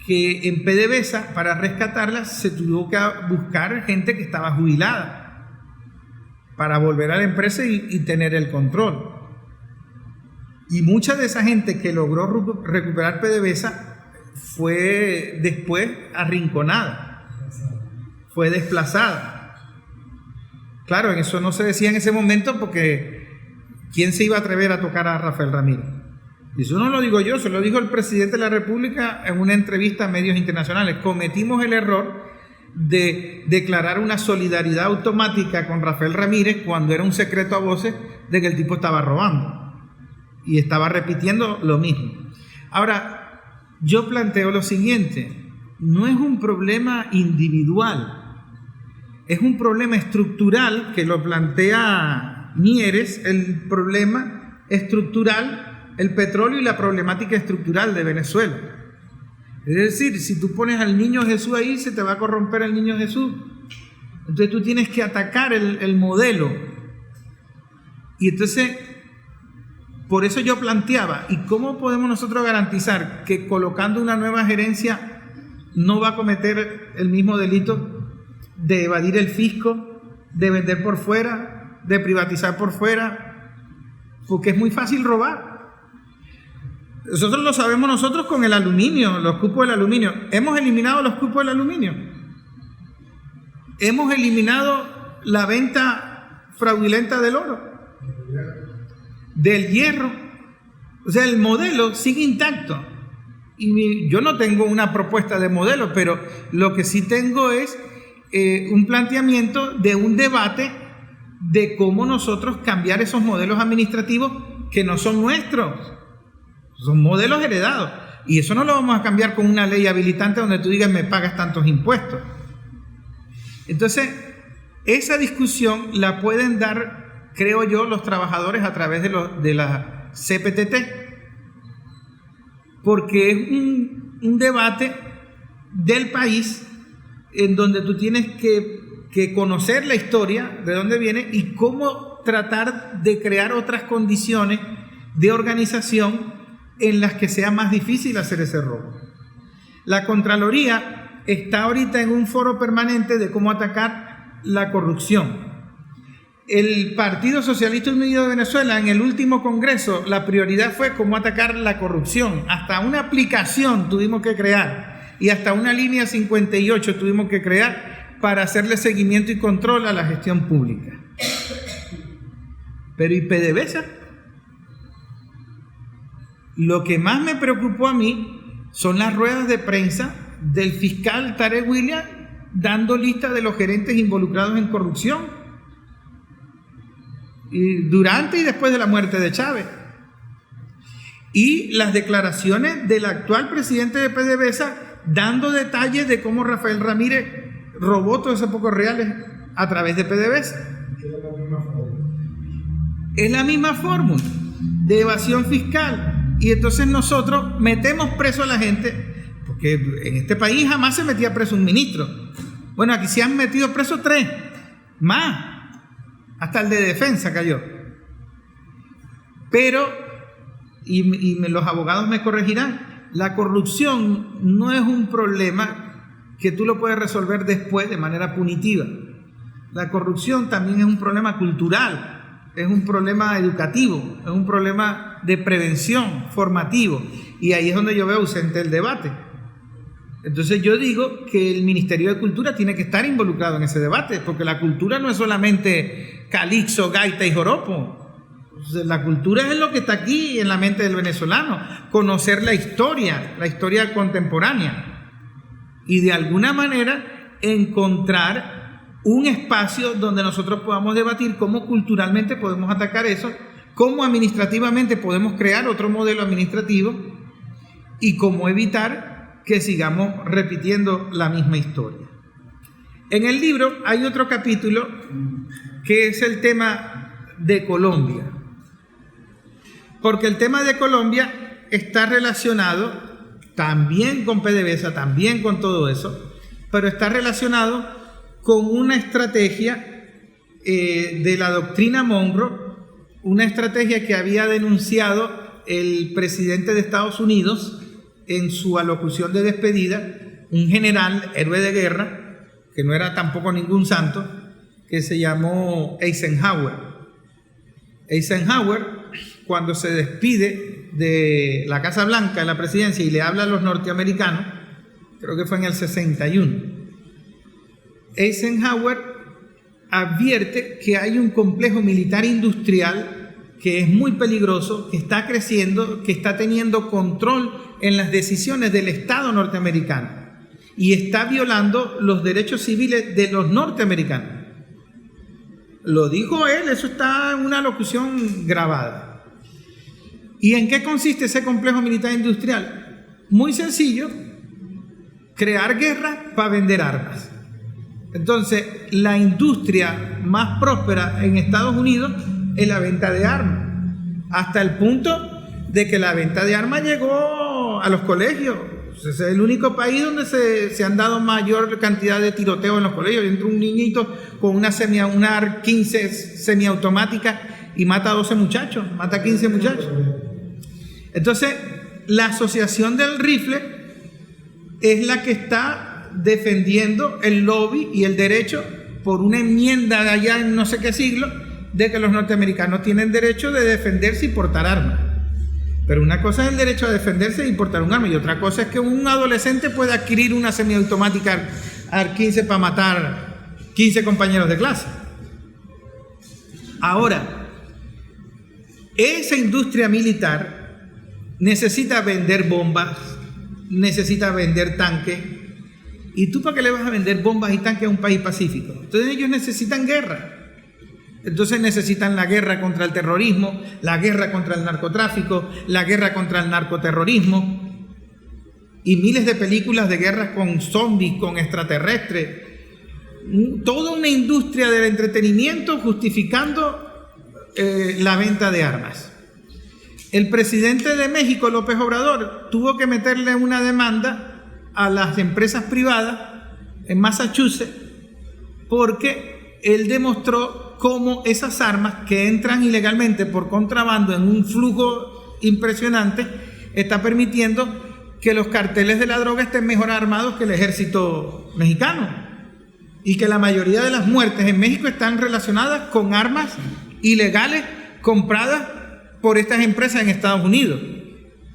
Que en PDVSA, para rescatarla, se tuvo que buscar gente que estaba jubilada para volver a la empresa y tener el control. Y mucha de esa gente que logró recuperar PDVSA fue después arrinconada, fue desplazada. Claro, eso no se decía en ese momento porque ¿quién se iba a atrever a tocar a Rafael Ramírez? Y eso no lo digo yo, se lo dijo el presidente de la República en una entrevista a medios internacionales. Cometimos el error de declarar una solidaridad automática con Rafael Ramírez cuando era un secreto a voces de que el tipo estaba robando y estaba repitiendo lo mismo. Ahora, yo planteo lo siguiente: no es un problema individual, es un problema estructural que lo plantea Mieres, el problema estructural, el petróleo y la problemática estructural de Venezuela. Es decir, si tú pones al niño Jesús ahí, se te va a corromper el niño Jesús. Entonces tú tienes que atacar el modelo. Y entonces, por eso yo planteaba, ¿y cómo podemos nosotros garantizar que colocando una nueva gerencia no va a cometer el mismo delito de evadir el fisco, de vender por fuera, de privatizar por fuera? Porque es muy fácil robar. Nosotros lo sabemos nosotros con el aluminio, los cupos del aluminio. Hemos eliminado los cupos del aluminio. Hemos eliminado la venta fraudulenta del oro, del hierro. O sea, el modelo sigue intacto. Y yo no tengo una propuesta de modelo, pero lo que sí tengo es un planteamiento de un debate de cómo nosotros cambiar esos modelos administrativos que no son nuestros. Son modelos heredados. Y eso no lo vamos a cambiar con una ley habilitante donde tú digas me pagas tantos impuestos. Entonces, esa discusión la pueden dar, creo yo, los trabajadores a través de la CPTT. Porque es un debate del país en donde tú tienes que conocer la historia, de dónde viene y cómo tratar de crear otras condiciones de organización en las que sea más difícil hacer ese robo. La Contraloría está ahorita en un foro permanente de cómo atacar la corrupción. El Partido Socialista Unido de Venezuela, en el último congreso, la prioridad fue cómo atacar la corrupción. Hasta una aplicación tuvimos que crear y hasta una línea 58 tuvimos que crear para hacerle seguimiento y control a la gestión pública. Pero ¿y PDVSA? Lo que más me preocupó a mí son las ruedas de prensa del fiscal Tarek William dando lista de los gerentes involucrados en corrupción y durante y después de la muerte de Chávez. Y las declaraciones del actual presidente de PDVSA dando detalles de cómo Rafael Ramírez robó todos esos pocos reales a través de PDVSA. Es la misma fórmula de evasión fiscal. Y entonces nosotros metemos preso a la gente, porque en este país jamás se metía preso un ministro. Bueno, aquí se han metido presos 3, más. Hasta el de defensa cayó. Pero, los abogados me corregirán, la corrupción no es un problema que tú lo puedes resolver después de manera punitiva. La corrupción también es un problema cultural, es un problema educativo, es un problema de prevención, formativo. Y ahí es donde yo veo ausente el debate. Entonces yo digo que el Ministerio de Cultura tiene que estar involucrado en ese debate, porque la cultura no es solamente calixo, gaita y joropo. La cultura es lo que está aquí en la mente del venezolano, conocer la historia contemporánea y de alguna manera encontrar un espacio donde nosotros podamos debatir cómo culturalmente podemos atacar eso, cómo administrativamente podemos crear otro modelo administrativo y cómo evitar que sigamos repitiendo la misma historia. En el libro hay otro capítulo que es el tema de Colombia, porque el tema de Colombia está relacionado también con PDVSA, también con todo eso, pero está relacionado con una estrategia de la doctrina Monroe, una estrategia que había denunciado el presidente de Estados Unidos en su alocución de despedida, un general, héroe de guerra, que no era tampoco ningún santo, que se llamó Eisenhower. Eisenhower, cuando se despide de la Casa Blanca, de la presidencia, y le habla a los norteamericanos, creo que fue en el 61, Eisenhower advierte que hay un complejo militar industrial que es muy peligroso, que está creciendo, que está teniendo control en las decisiones del Estado norteamericano y está violando los derechos civiles de los norteamericanos. Lo dijo él, eso está en una locución grabada. ¿Y en qué consiste ese complejo militar industrial? Muy sencillo, crear guerras para vender armas. Entonces, la industria más próspera en Estados Unidos es la venta de armas, hasta el punto de que la venta de armas llegó a los colegios. Es el único país donde se han dado mayor cantidad de tiroteos en los colegios. Entra un niñito con una AR-15 semiautomática y mata a 12 muchachos, mata a 15 muchachos. Entonces, la asociación del rifle es la que está defendiendo el lobby y el derecho por una enmienda de allá en no sé qué siglo, de que los norteamericanos tienen derecho de defenderse y portar armas. Pero una cosa es el derecho a defenderse y portar un arma, y otra cosa es que un adolescente puede adquirir una semiautomática AR-15 para matar 15 compañeros de clase. Ahora, esa industria militar necesita vender bombas, necesita vender tanques. ¿Y tú para qué le vas a vender bombas y tanques a un país pacífico? Entonces ellos necesitan guerra. Entonces necesitan la guerra contra el terrorismo, la guerra contra el narcotráfico, la guerra contra el narcoterrorismo y miles de películas de guerras con zombies, con extraterrestres. Toda una industria del entretenimiento justificando la venta de armas. El presidente de México, López Obrador, tuvo que meterle una demanda a las empresas privadas en Massachusetts porque él demostró cómo esas armas que entran ilegalmente por contrabando en un flujo impresionante está permitiendo que los carteles de la droga estén mejor armados que el ejército mexicano y que la mayoría de las muertes en México están relacionadas con armas ilegales compradas por estas empresas en Estados Unidos,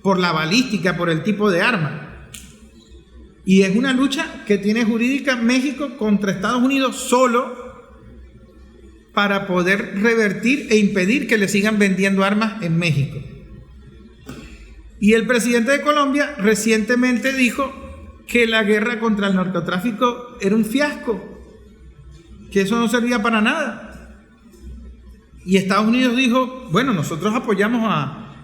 por la balística, por el tipo de arma. Y es una lucha que tiene jurídica México contra Estados Unidos solo para poder revertir e impedir que le sigan vendiendo armas en México. Y el presidente de Colombia recientemente dijo que la guerra contra el narcotráfico era un fiasco, que eso no servía para nada. Y Estados Unidos dijo, bueno, nosotros apoyamos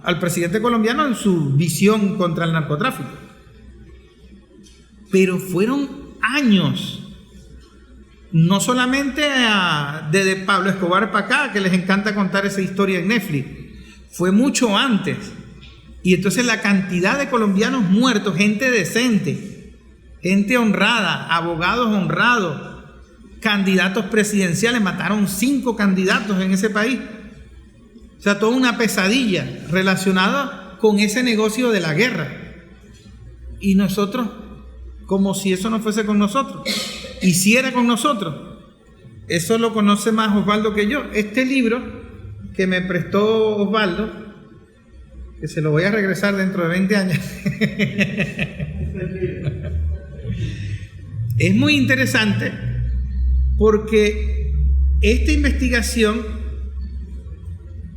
al presidente colombiano en su visión contra el narcotráfico. Pero fueron años, no solamente desde Pablo Escobar para acá, que les encanta contar esa historia en Netflix, fue mucho antes. Y entonces la cantidad de colombianos muertos, gente decente, gente honrada, abogados honrados, candidatos presidenciales, mataron 5 candidatos en ese país. O sea, toda una pesadilla relacionada con ese negocio de la guerra. Y nosotros, como si eso no fuese con nosotros, hiciera con nosotros. Eso lo conoce más Osvaldo que yo. Este libro que me prestó Osvaldo, que se lo voy a regresar dentro de 20 años, es muy interesante porque esta investigación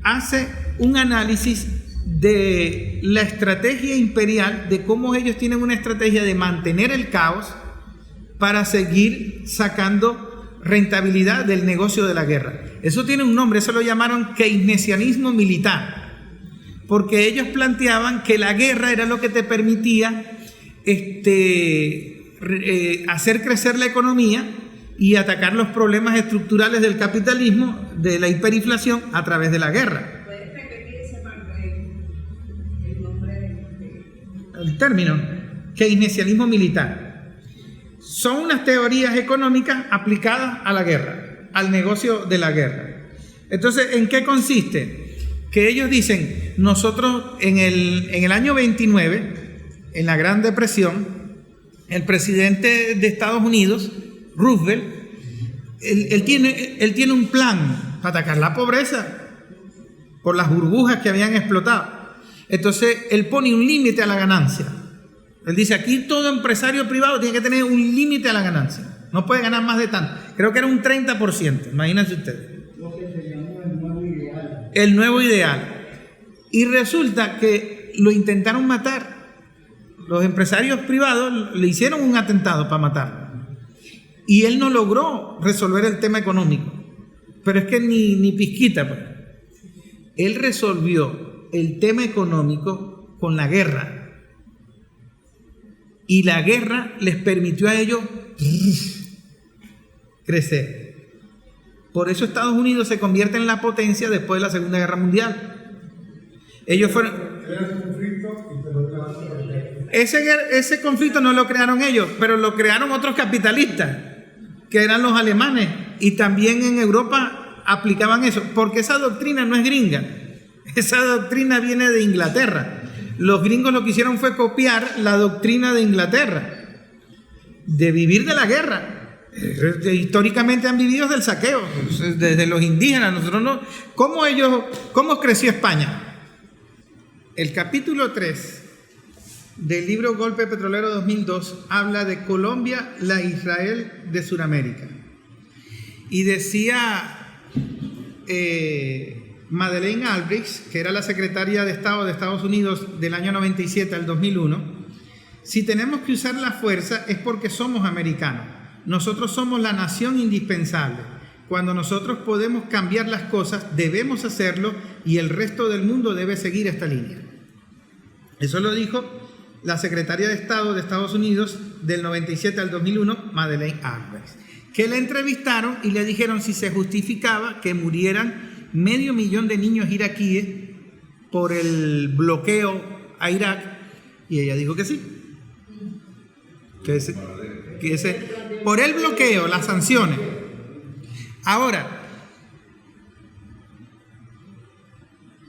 hace un análisis de la estrategia imperial, de cómo ellos tienen una estrategia de mantener el caos para seguir sacando rentabilidad del negocio de la guerra. Eso tiene un nombre, eso lo llamaron keynesianismo militar, porque ellos planteaban que la guerra era lo que te permitía hacer crecer la economía y atacar los problemas estructurales del capitalismo, de la hiperinflación, a través de la guerra. El término keynesianismo militar son unas teorías económicas aplicadas a la guerra, al negocio de la guerra. Entonces, ¿en qué consiste? Que ellos dicen, nosotros en el año 29, en la Gran Depresión, el presidente de Estados Unidos, Roosevelt, él tiene un plan para atacar la pobreza por las burbujas que habían explotado. Entonces, él pone un límite a la ganancia. Él dice, aquí todo empresario privado tiene que tener un límite a la ganancia. No puede ganar más de tanto. Creo que era un 30%, imagínense ustedes. Lo que se llamó el nuevo ideal. El nuevo ideal. Y resulta que lo intentaron matar. Los empresarios privados le hicieron un atentado para matarlo. Y él no logró resolver el tema económico. Pero es que ni pizquita, pues. Él resolvió el tema económico con la guerra. Y la guerra les permitió a ellos crecer. Por eso Estados Unidos se convierte en la potencia después de la Segunda Guerra Mundial. Ellos fueron... Ese conflicto no lo crearon ellos, pero lo crearon otros capitalistas, que eran los alemanes, y también en Europa aplicaban eso, porque esa doctrina no es gringa. Esa doctrina viene de Inglaterra. Los gringos lo que hicieron fue copiar la doctrina de Inglaterra, de vivir de la guerra. Históricamente han vivido del saqueo, desde los indígenas. Nosotros no. ¿Cómo creció España? El capítulo 3 del libro Golpe Petrolero 2002 habla de Colombia, la Israel de Sudamérica. Y decía Madeleine Albright, que era la secretaria de Estado de Estados Unidos del año 97 al 2001, si tenemos que usar la fuerza es porque somos americanos. Nosotros somos la nación indispensable. Cuando nosotros podemos cambiar las cosas, debemos hacerlo y el resto del mundo debe seguir esta línea. Eso lo dijo la secretaria de Estado de Estados Unidos del 97 al 2001, Madeleine Albright, que la entrevistaron y le dijeron si se justificaba que murieran 500,000 de niños iraquíes por el bloqueo a Irak, y ella dijo que sí, por el bloqueo, las sanciones. Ahora,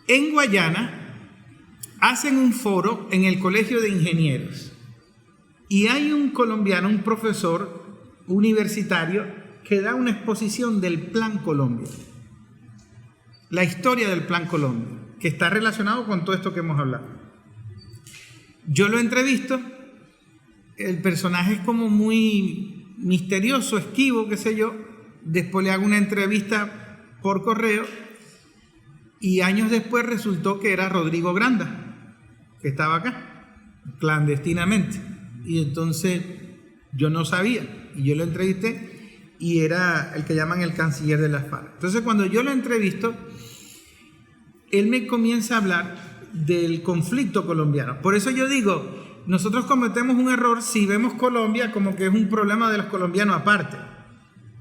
en Guayana hacen un foro en el Colegio de Ingenieros Y hay un colombiano, un profesor universitario, que da una exposición del Plan Colombia, la historia del Plan Colombia, que está relacionado con todo esto que hemos hablado. Yo lo entrevisto, el personaje es como muy misterioso, esquivo, qué sé yo. Después le hago una entrevista por correo y años después resultó que era Rodrigo Granda, que estaba acá, clandestinamente. Y entonces yo no sabía, y yo lo entrevisté y era el que llaman el canciller de las FARC. Entonces cuando yo lo entrevisto, él me comienza a hablar del conflicto colombiano. Por eso yo digo, nosotros cometemos un error si vemos Colombia como que es un problema de los colombianos aparte.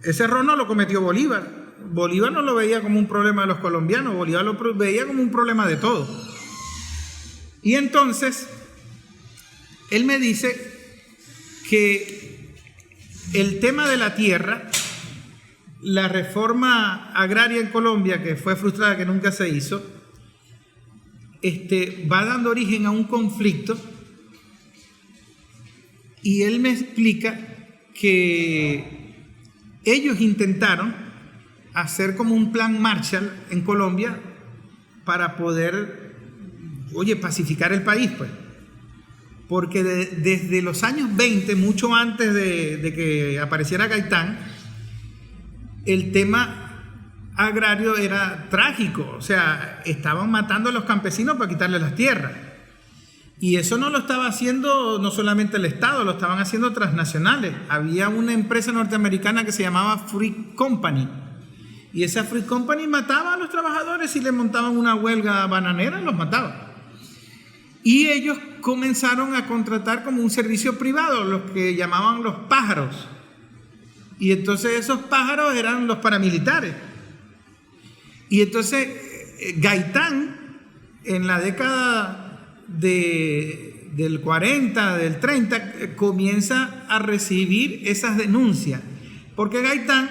Ese error no lo cometió Bolívar. Bolívar no lo veía como un problema de los colombianos, Bolívar lo veía como un problema de todos. Y entonces, él me dice que el tema de la tierra, la reforma agraria en Colombia, que fue frustrada, que nunca se hizo, va dando origen a un conflicto. Y él me explica que ellos intentaron hacer como un plan Marshall en Colombia para poder, pacificar el país, pues. Porque desde los años 20, mucho antes de que apareciera Gaitán, el tema agrario era trágico. O sea, estaban matando a los campesinos para quitarles las tierras. Y eso no lo estaba haciendo no solamente el Estado, lo estaban haciendo transnacionales. Había una empresa norteamericana que se llamaba Fruit Company. Y esa Fruit Company mataba a los trabajadores y le montaban una huelga bananera, los mataba. Y ellos comenzaron a contratar como un servicio privado, los que llamaban los pájaros. Y entonces esos pájaros eran los paramilitares. Y entonces Gaitán, en la década del 40, del 30, comienza a recibir esas denuncias. Porque Gaitán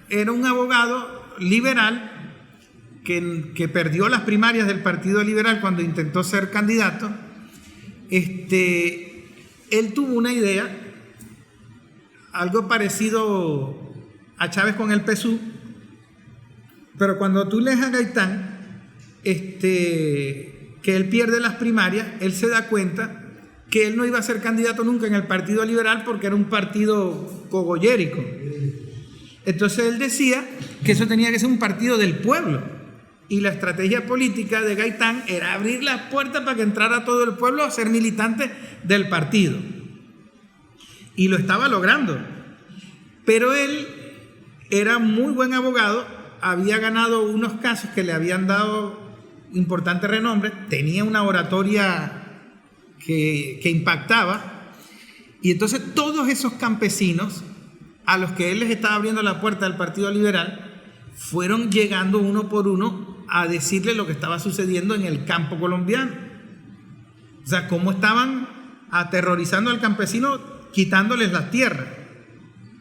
era un abogado liberal que perdió las primarias del Partido Liberal cuando intentó ser candidato. Él tuvo una idea, algo parecido a Chávez con el PSUV, pero cuando tú lees a Gaitán, que él pierde las primarias, él se da cuenta que él no iba a ser candidato nunca en el Partido Liberal porque era un partido cogollérico. Entonces él decía que eso tenía que ser un partido del pueblo. Y la estrategia política de Gaitán era abrir las puertas para que entrara todo el pueblo a ser militante del partido. Y lo estaba logrando. Pero él era muy buen abogado, había ganado unos casos que le habían dado importante renombre, tenía una oratoria que impactaba. Y entonces todos esos campesinos a los que él les estaba abriendo la puerta del Partido Liberal fueron llegando uno por uno a decirle lo que estaba sucediendo en el campo colombiano. O sea, cómo estaban aterrorizando al campesino, quitándoles las tierras,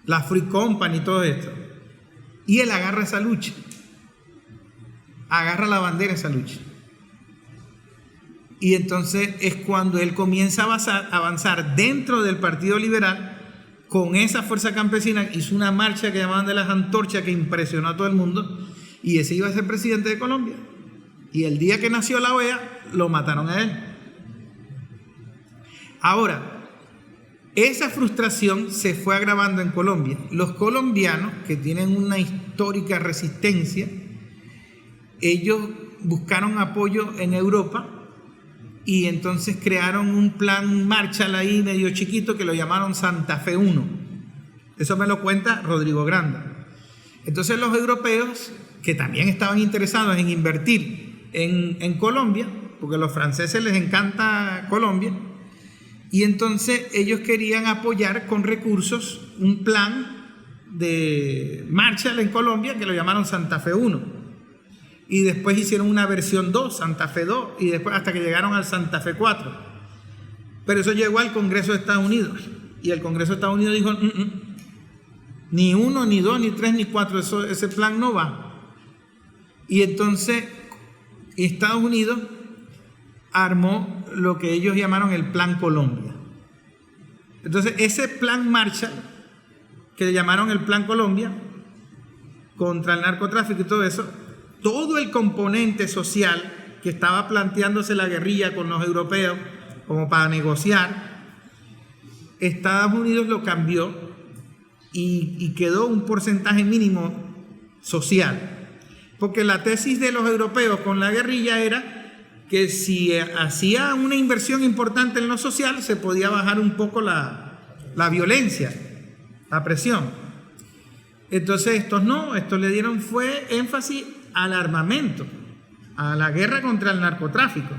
la Free Company y todo esto. Y él agarra esa lucha, agarra la bandera de esa lucha. Y entonces es cuando él comienza a avanzar dentro del Partido Liberal con esa fuerza campesina. Hizo una marcha que llamaban de las antorchas que impresionó a todo el mundo. Y ese iba a ser presidente de Colombia. Y el día que nació la OEA, lo mataron a él. Ahora, esa frustración se fue agravando en Colombia. Los colombianos, que tienen una histórica resistencia, ellos buscaron apoyo en Europa y entonces crearon un plan Marshall ahí medio chiquito que lo llamaron Santa Fe I. Eso me lo cuenta Rodrigo Granda. Entonces los europeos, que también estaban interesados en invertir en Colombia, porque a los franceses les encanta Colombia, y entonces ellos querían apoyar con recursos un plan de Marshall en Colombia que lo llamaron Santa Fe I. Y después hicieron una versión 2, Santa Fe 2, y después hasta que llegaron al Santa Fe 4. Pero eso llegó al Congreso de Estados Unidos. Y el Congreso de Estados Unidos dijo, ni 1, ni 2, ni 3, ni 4, ese plan no va. Y entonces Estados Unidos armó lo que ellos llamaron el Plan Colombia. Entonces, ese plan Marshall, que le llamaron el Plan Colombia, contra el narcotráfico y todo eso, todo el componente social que estaba planteándose la guerrilla con los europeos como para negociar, Estados Unidos lo cambió y quedó un porcentaje mínimo social. Porque la tesis de los europeos con la guerrilla era que si hacía una inversión importante en lo social, se podía bajar un poco la violencia, la presión. Entonces estos le dieron fue énfasis al armamento, a la guerra contra el narcotráfico.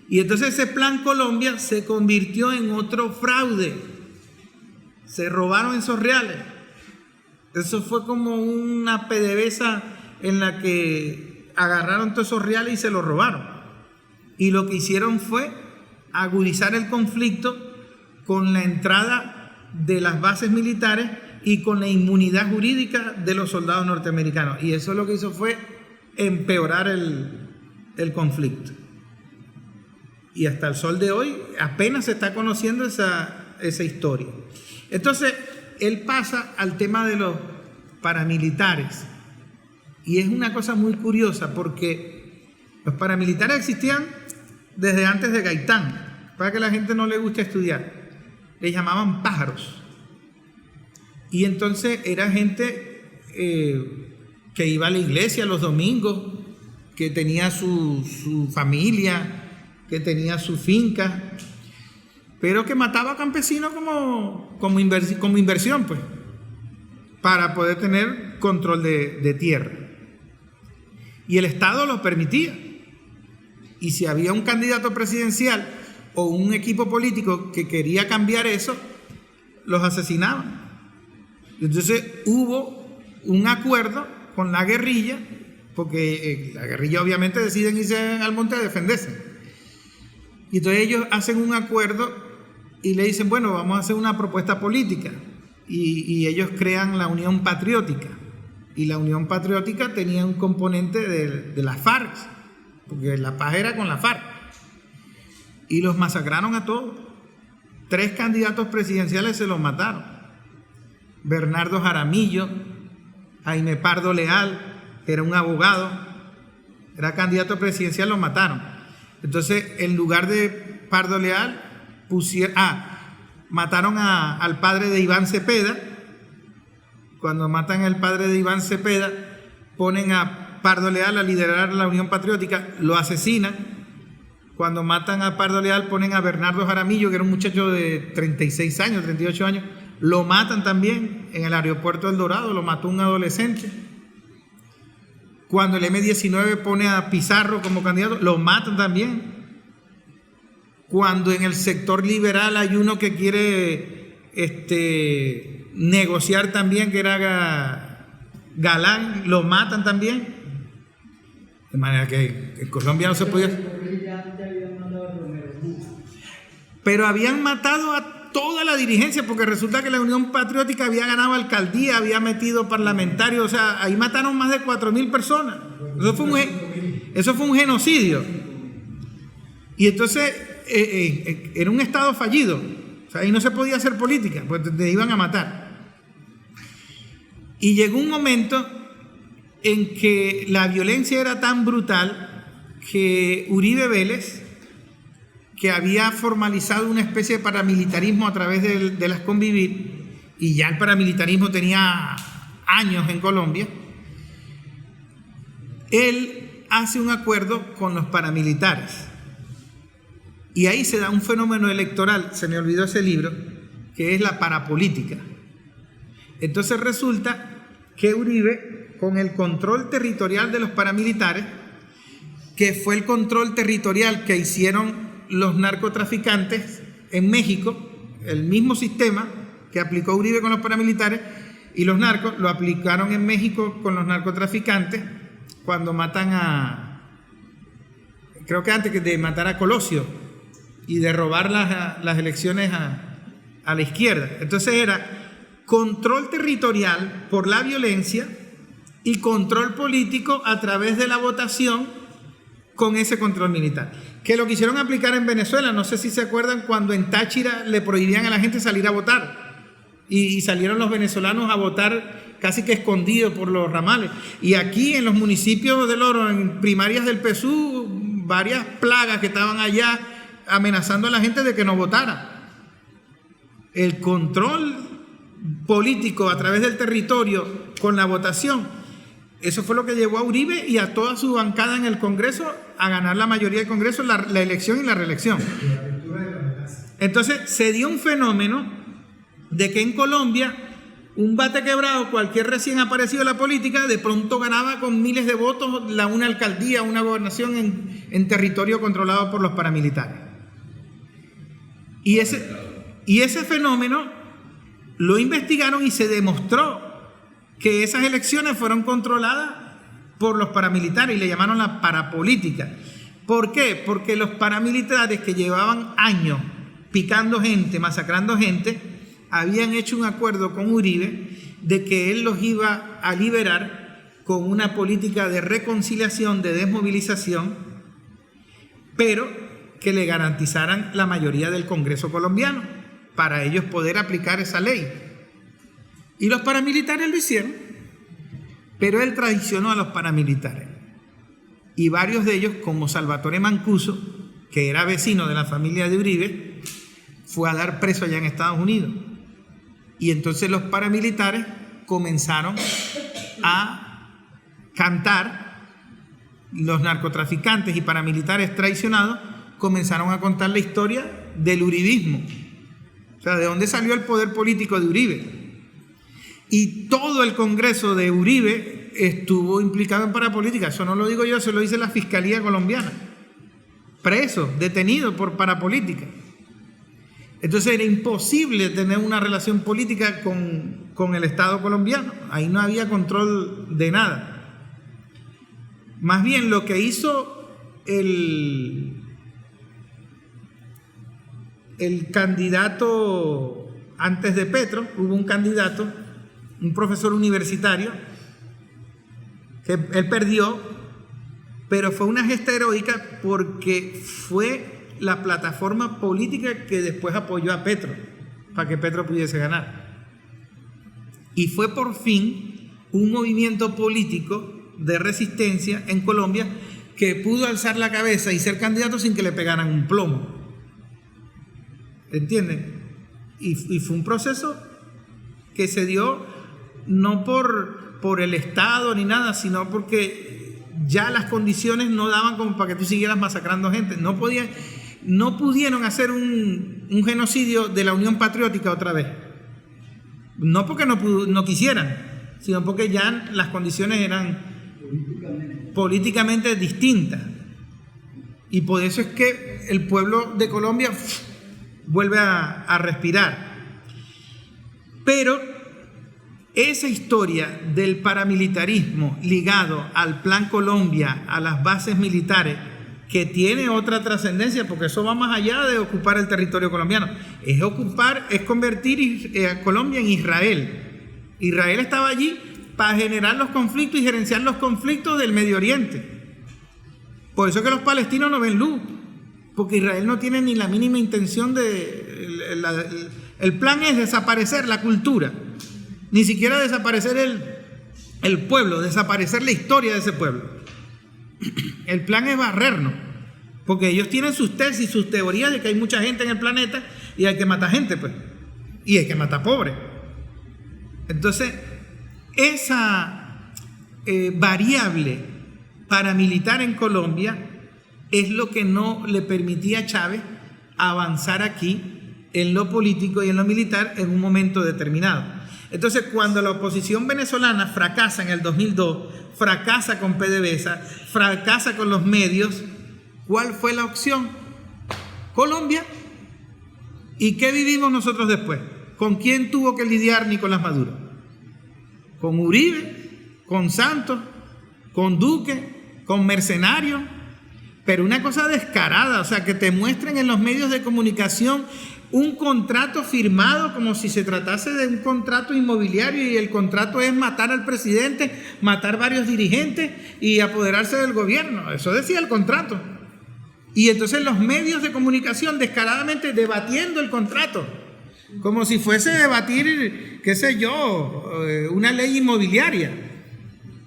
Y entonces ese Plan Colombia se convirtió en otro fraude. Se robaron esos reales. Eso fue como una PDVSA en la que agarraron todos esos reales y se los robaron. Y lo que hicieron fue agudizar el conflicto con la entrada de las bases militares y con la inmunidad jurídica de los soldados norteamericanos. Y eso lo que hizo fue empeorar el conflicto. Y hasta el sol de hoy apenas se está conociendo esa historia. Entonces, él pasa al tema de los paramilitares. Y es una cosa muy curiosa porque los paramilitares existían desde antes de Gaitán. Para que la gente no le guste estudiar. Les llamaban pájaros. Y entonces era gente que iba a la iglesia los domingos, que tenía su familia, que tenía su finca, pero que mataba a campesinos como inversión, pues, para poder tener control de tierra. Y el Estado lo permitía. Y si había un candidato presidencial o un equipo político que quería cambiar eso, los asesinaban. Entonces hubo un acuerdo con la guerrilla, porque la guerrilla obviamente deciden irse al monte a defenderse. Y entonces ellos hacen un acuerdo y le dicen, bueno, vamos a hacer una propuesta política. Y ellos crean la Unión Patriótica. Y la Unión Patriótica tenía un componente de las FARC, porque la paz era con la FARC. Y los masacraron a todos. 3 candidatos presidenciales se los mataron. Bernardo Jaramillo, Jaime Pardo Leal, que era un abogado, era candidato presidencial, lo mataron. Entonces, en lugar de Pardo Leal, mataron al padre de Iván Cepeda. Cuando matan al padre de Iván Cepeda, ponen a Pardo Leal a liderar la Unión Patriótica, lo asesinan. Cuando matan a Pardo Leal, ponen a Bernardo Jaramillo, que era un muchacho de 36 años, 38 años, lo matan también en el aeropuerto del Dorado, lo mató un adolescente. Cuando el M-19 pone a Pizarro como candidato, lo matan también. Cuando en el sector liberal hay uno que quiere negociar también, que era Galán, lo matan también. De manera que en Colombia no se podía. Pero habían matado a toda la dirigencia, porque resulta que la Unión Patriótica había ganado alcaldía, había metido parlamentarios, o sea, ahí mataron más de 4.000 personas. Eso fue un genocidio. Y entonces era un estado fallido, o sea, ahí no se podía hacer política, pues te iban a matar. Y llegó un momento en que la violencia era tan brutal que Uribe Vélez, que había formalizado una especie de paramilitarismo a través de las Convivir, y ya el paramilitarismo tenía años en Colombia, él hace un acuerdo con los paramilitares. Y ahí se da un fenómeno electoral, se me olvidó ese libro, que es la parapolítica. Entonces resulta que Uribe, con el control territorial de los paramilitares, que fue el control territorial que hicieron los narcotraficantes en México, el mismo sistema que aplicó Uribe con los paramilitares y los narcos, lo aplicaron en México con los narcotraficantes cuando matan creo que antes de matar a Colosio y de robar las elecciones a la izquierda. Entonces era control territorial por la violencia y control político a través de la votación con ese control militar. Que lo quisieron aplicar en Venezuela, no sé si se acuerdan cuando en Táchira le prohibían a la gente salir a votar y salieron los venezolanos a votar casi que escondidos por los ramales. Y aquí en los municipios del Oro, en primarias del PSUV, varias plagas que estaban allá amenazando a la gente de que no votara. El control político a través del territorio con la votación, eso fue lo que llevó a Uribe y a toda su bancada en el Congreso a ganar la mayoría del Congreso, la elección y la reelección. Entonces se dio un fenómeno de que en Colombia un bate quebrado, cualquier recién aparecido en la política, de pronto ganaba con miles de votos una alcaldía, una gobernación en territorio controlado por los paramilitares. Y ese fenómeno lo investigaron y se demostró que esas elecciones fueron controladas por los paramilitares y le llamaron la parapolítica. ¿Por qué? Porque los paramilitares que llevaban años picando gente, masacrando gente, habían hecho un acuerdo con Uribe de que él los iba a liberar con una política de reconciliación, de desmovilización, pero que le garantizaran la mayoría del Congreso colombiano para ellos poder aplicar esa ley. Y los paramilitares lo hicieron, pero él traicionó a los paramilitares. Y varios de ellos, como Salvatore Mancuso, que era vecino de la familia de Uribe, fue a dar preso allá en Estados Unidos. Y entonces los paramilitares comenzaron a cantar, los narcotraficantes y paramilitares traicionados comenzaron a contar la historia del uribismo. O sea, de dónde salió el poder político de Uribe. Y todo el Congreso de Uribe estuvo implicado en parapolítica. Eso no lo digo yo, eso lo dice la Fiscalía colombiana. Presos, detenidos por parapolítica. Entonces era imposible tener una relación política con el Estado colombiano. Ahí no había control de nada. Más bien lo que hizo el candidato antes de Petro, hubo un candidato, un profesor universitario, que él perdió, pero fue una gesta heroica porque fue la plataforma política que después apoyó a Petro, para que Petro pudiese ganar. Y fue por fin un movimiento político de resistencia en Colombia que pudo alzar la cabeza y ser candidato sin que le pegaran un plomo. ¿Entienden? Y fue un proceso que se dio no por el Estado ni nada, sino porque ya las condiciones no daban como para que tú siguieras masacrando gente. No pudieron hacer un genocidio de la Unión Patriótica otra vez. No porque no quisieran, sino porque ya las condiciones eran políticamente distintas. Y por eso es que el pueblo de Colombia vuelve a respirar. Pero esa historia del paramilitarismo ligado al Plan Colombia, a las bases militares, que tiene otra trascendencia, porque eso va más allá de ocupar el territorio colombiano, es convertir a Colombia en Israel. Israel estaba allí para generar los conflictos y gerenciar los conflictos del Medio Oriente. Por eso que los palestinos no ven luz, porque Israel no tiene ni la mínima intención el plan es desaparecer la cultura, ni siquiera desaparecer el pueblo, desaparecer la historia de ese pueblo. El plan es barrernos, porque ellos tienen sus tesis, sus teorías de que hay mucha gente en el planeta y hay que matar gente, pues, y hay que matar pobres. Entonces, esa variable paramilitar en Colombia es lo que no le permitía a Chávez avanzar aquí en lo político y en lo militar en un momento determinado. Entonces, cuando la oposición venezolana fracasa en el 2002, fracasa con PDVSA, fracasa con los medios, ¿cuál fue la opción? Colombia. ¿Y qué vivimos nosotros después? ¿Con quién tuvo que lidiar Nicolás Maduro? ¿Con Uribe? ¿Con Santos? ¿Con Duque? ¿Con mercenarios? Pero una cosa descarada, o sea, que te muestren en los medios de comunicación un contrato firmado como si se tratase de un contrato inmobiliario y el contrato es matar al presidente, matar varios dirigentes y apoderarse del gobierno. Eso decía el contrato. Y entonces los medios de comunicación descaradamente debatiendo el contrato, como si fuese debatir, qué sé yo, una ley inmobiliaria.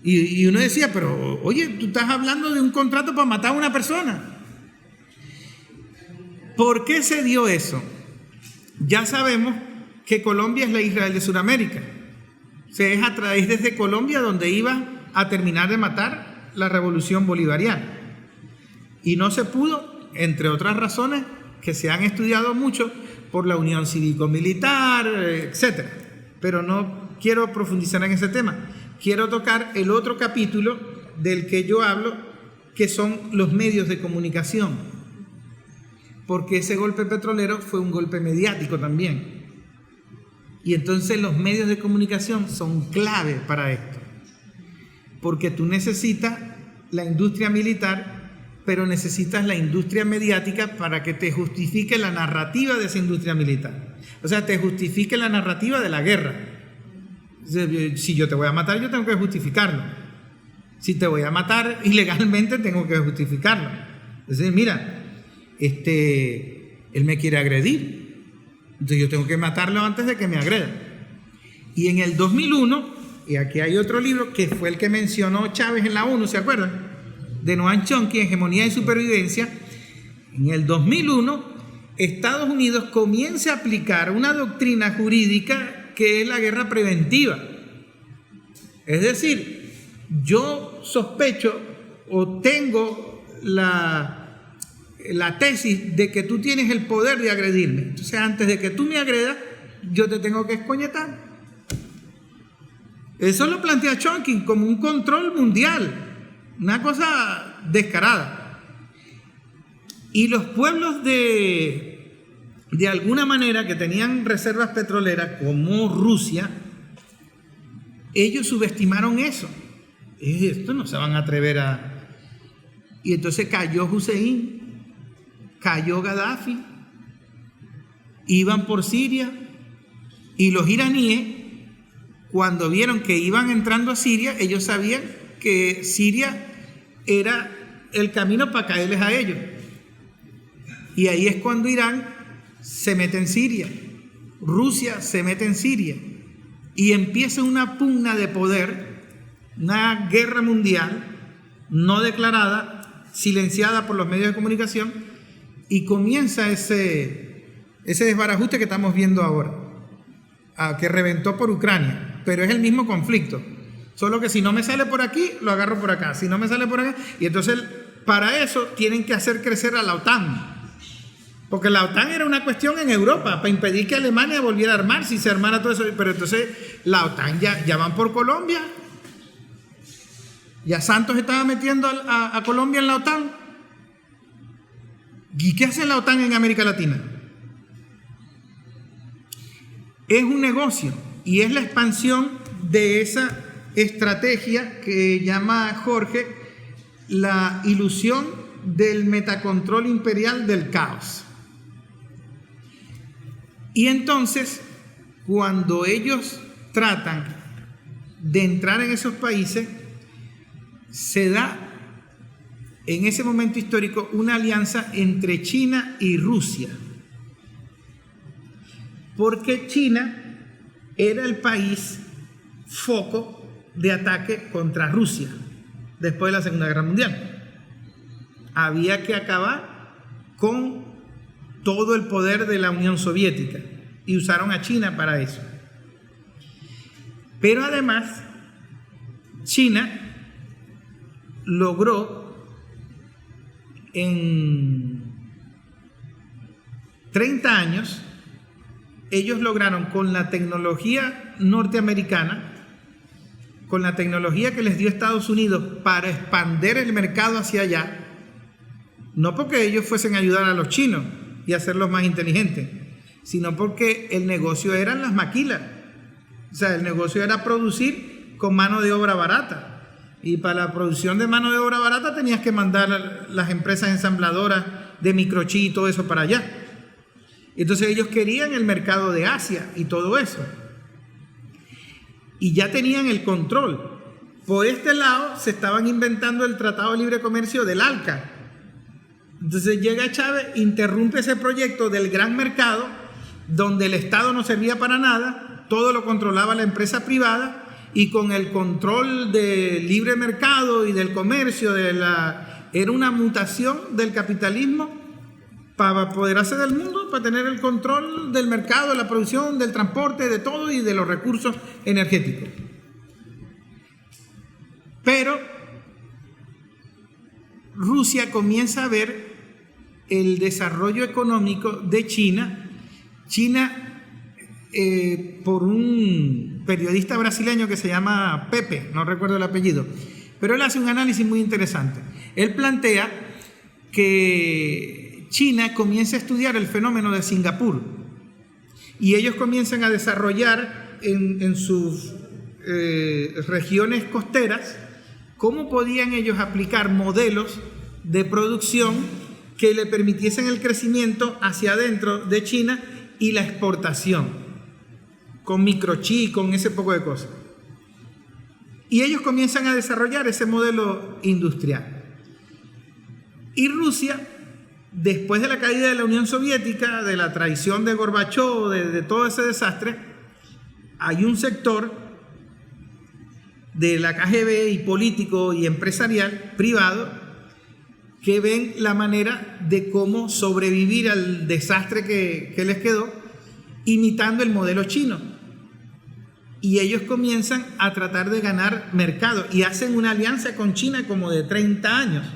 Y uno decía, pero oye, tú estás hablando de un contrato para matar a una persona. ¿Por qué se dio eso? Ya sabemos que Colombia es la Israel de Sudamérica. O sea, es a través desde Colombia donde iba a terminar de matar la revolución bolivariana. Y no se pudo, entre otras razones que se han estudiado mucho, por la unión cívico-militar, etc. Pero no quiero profundizar en ese tema. Quiero tocar el otro capítulo del que yo hablo, que son los medios de comunicación. Porque ese golpe petrolero fue un golpe mediático también. Y entonces los medios de comunicación son clave para esto. Porque tú necesitas la industria militar, pero necesitas la industria mediática para que te justifique la narrativa de esa industria militar. O sea, te justifique la narrativa de la guerra. Si yo te voy a matar, yo tengo que justificarlo. Si te voy a matar ilegalmente, tengo que justificarlo. Es decir, mira, él me quiere agredir, entonces yo tengo que matarlo antes de que me agreda. Y en el 2001, y aquí hay otro libro que fue el que mencionó Chávez en la ONU, ¿se acuerdan? De Noam Chomsky, Hegemonía y Supervivencia. En el 2001, Estados Unidos comienza a aplicar una doctrina jurídica que es la guerra preventiva. Es decir, yo sospecho o tengo la tesis de que tú tienes el poder de agredirme. Entonces, antes de que tú me agredas, yo te tengo que escoñetar. Eso lo plantea Chomsky como un control mundial, una cosa descarada. Y los pueblos de alguna manera que tenían reservas petroleras, como Rusia, ellos subestimaron eso. Esto no se van a atrever a... Y entonces cayó Hussein, cayó Gaddafi, iban por Siria, y los iraníes, cuando vieron que iban entrando a Siria, ellos sabían que Siria era el camino para caerles a ellos. Y ahí es cuando Irán se mete en Siria, Rusia se mete en Siria, y empieza una pugna de poder, una guerra mundial no declarada, silenciada por los medios de comunicación. Y comienza ese desbarajuste que estamos viendo ahora, que reventó por Ucrania, pero es el mismo conflicto, solo que si no me sale por aquí, lo agarro por acá, si no me sale por acá, y entonces para eso tienen que hacer crecer a la OTAN, porque la OTAN era una cuestión en Europa, para impedir que Alemania volviera a armar, si se armara todo eso, pero entonces la OTAN ya van por Colombia, ya Santos estaba metiendo a Colombia en la OTAN. ¿Y qué hace la OTAN en América Latina? Es un negocio y es la expansión de esa estrategia que llama Jorge la ilusión del metacontrol imperial del caos. Y entonces, cuando ellos tratan de entrar en esos países, se da en ese momento histórico una alianza entre China y Rusia, porque China era el país foco de ataque contra Rusia después de la Segunda Guerra Mundial. Había que acabar con todo el poder de la Unión Soviética y usaron a China para eso. Pero además, China logró en 30 años, ellos lograron con la tecnología norteamericana, con la tecnología que les dio Estados Unidos para expandir el mercado hacia allá, no porque ellos fuesen a ayudar a los chinos y hacerlos más inteligentes, sino porque el negocio eran las maquilas. O sea, el negocio era producir con mano de obra barata. Y para la producción de mano de obra barata tenías que mandar las empresas ensambladoras de microchip y todo eso para allá. Entonces ellos querían el mercado de Asia y todo eso. Y ya tenían el control. Por este lado se estaban inventando el Tratado de Libre Comercio del ALCA. Entonces llega Chávez, interrumpe ese proyecto del gran mercado, donde el Estado no servía para nada, todo lo controlaba la empresa privada, y con el control del libre mercado y del comercio, era una mutación del capitalismo para apoderarse del mundo, para tener el control del mercado, de la producción, del transporte, de todo y de los recursos energéticos. Pero Rusia comienza a ver el desarrollo económico de China. Por un periodista brasileño que se llama Pepe, no recuerdo el apellido, pero él hace un análisis muy interesante. Él plantea que China comienza a estudiar el fenómeno de Singapur y ellos comienzan a desarrollar en sus regiones costeras cómo podían ellos aplicar modelos de producción que le permitiesen el crecimiento hacia adentro de China y la exportación, con microchip, con ese poco de cosas. Y ellos comienzan a desarrollar ese modelo industrial. Y Rusia, después de la caída de la Unión Soviética, de la traición de Gorbachov, de todo ese desastre, hay un sector de la KGB y político y empresarial privado que ven la manera de cómo sobrevivir al desastre que les quedó, imitando el modelo chino. Y ellos comienzan a tratar de ganar mercado y hacen una alianza con China como de 30 años.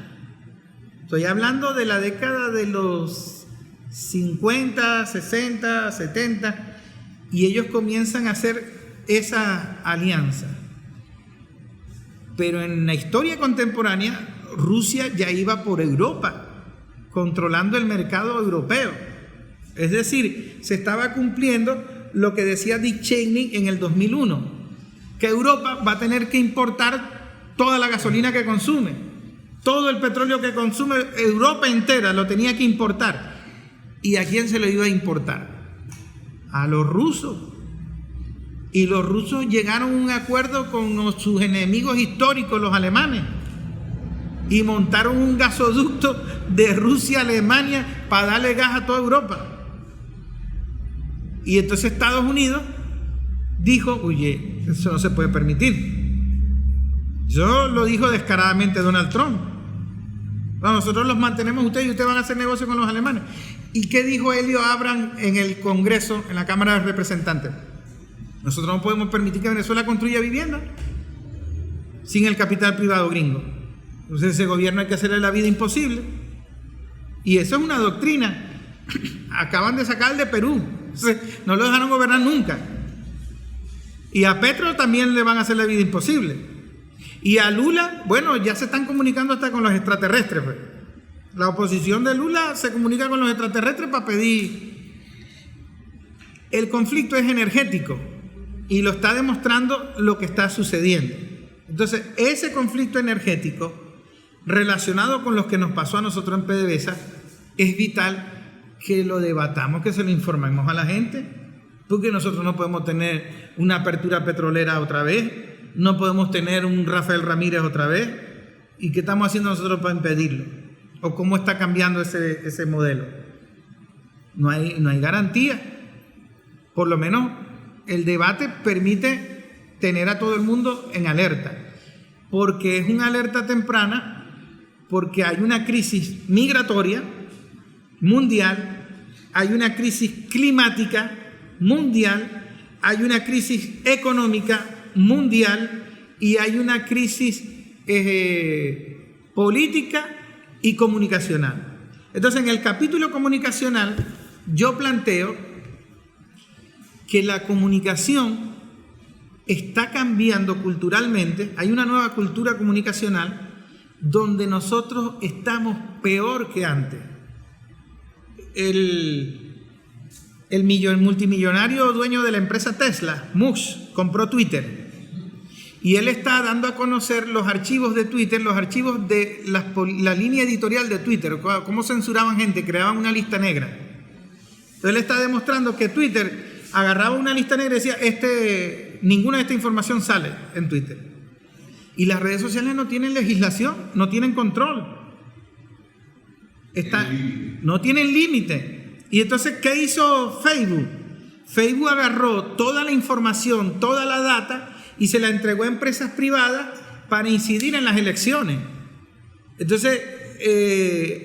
Estoy hablando de la década de los 50, 60, 70, y ellos comienzan a hacer esa alianza. Pero en la historia contemporánea, Rusia ya iba por Europa, controlando el mercado europeo. Es decir, se estaba cumpliendo lo que decía Dick Cheney en el 2001, que Europa va a tener que importar toda la gasolina que consume, todo el petróleo que consume, Europa entera lo tenía que importar. ¿Y a quién se lo iba a importar? A los rusos. Y los rusos llegaron a un acuerdo con sus enemigos históricos, los alemanes, y montaron un gasoducto de Rusia a Alemania para darle gas a toda Europa. Y entonces Estados Unidos dijo, oye, eso no se puede permitir. Eso lo dijo descaradamente Donald Trump. No, nosotros los mantenemos ustedes y ustedes van a hacer negocio con los alemanes. ¿Y qué dijo Elio Abrams en el Congreso, en la Cámara de Representantes? Nosotros no podemos permitir que Venezuela construya vivienda sin el capital privado gringo. Entonces ese gobierno hay que hacerle la vida imposible. Y eso es una doctrina. Acaban de sacar el de Perú. Entonces, no lo dejaron gobernar nunca. Y a Petro también le van a hacer la vida imposible. Y a Lula, bueno, ya se están comunicando hasta con los extraterrestres, pues. La oposición de Lula se comunica con los extraterrestres para pedir. El conflicto es energético y lo está demostrando lo que está sucediendo. Entonces, ese conflicto energético relacionado con lo que nos pasó a nosotros en PDVSA, es vital que lo debatamos, que se lo informemos a la gente, porque nosotros no podemos tener una apertura petrolera otra vez, no podemos tener un Rafael Ramírez otra vez. ¿Y qué estamos haciendo nosotros para impedirlo? ¿O cómo está cambiando ese modelo? No hay garantía. Por lo menos el debate permite tener a todo el mundo en alerta, porque es una alerta temprana, porque hay una crisis migratoria mundial, hay una crisis climática mundial, hay una crisis económica mundial y hay una crisis política y comunicacional. Entonces, en el capítulo comunicacional yo planteo que la comunicación está cambiando culturalmente. Hay una nueva cultura comunicacional donde nosotros estamos peor que antes. El multimillonario dueño de la empresa Tesla, Musk, compró Twitter y él está dando a conocer los archivos de Twitter, los archivos de la línea editorial de Twitter, cómo censuraban gente, creaban una lista negra Entonces él está demostrando que Twitter agarraba una lista negra y decía, ninguna de esta información sale en Twitter. Y las redes sociales no tienen legislación, no tienen control. No tienen límite. Y entonces, ¿qué hizo Facebook? Facebook agarró toda la información, toda la data y se la entregó a empresas privadas para incidir en las elecciones. Entonces,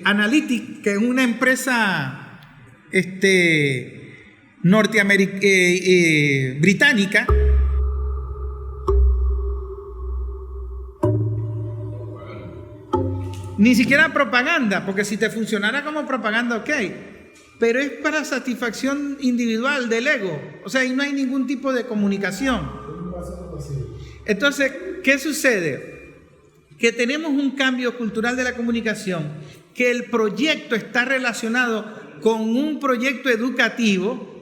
Analytics, que es una empresa británica, ni siquiera propaganda, porque si te funcionara como propaganda, ok, pero es para satisfacción individual del ego, o sea, ahí no hay ningún tipo de comunicación. Entonces, ¿qué sucede? Que tenemos un cambio cultural de la comunicación, que el proyecto está relacionado con un proyecto educativo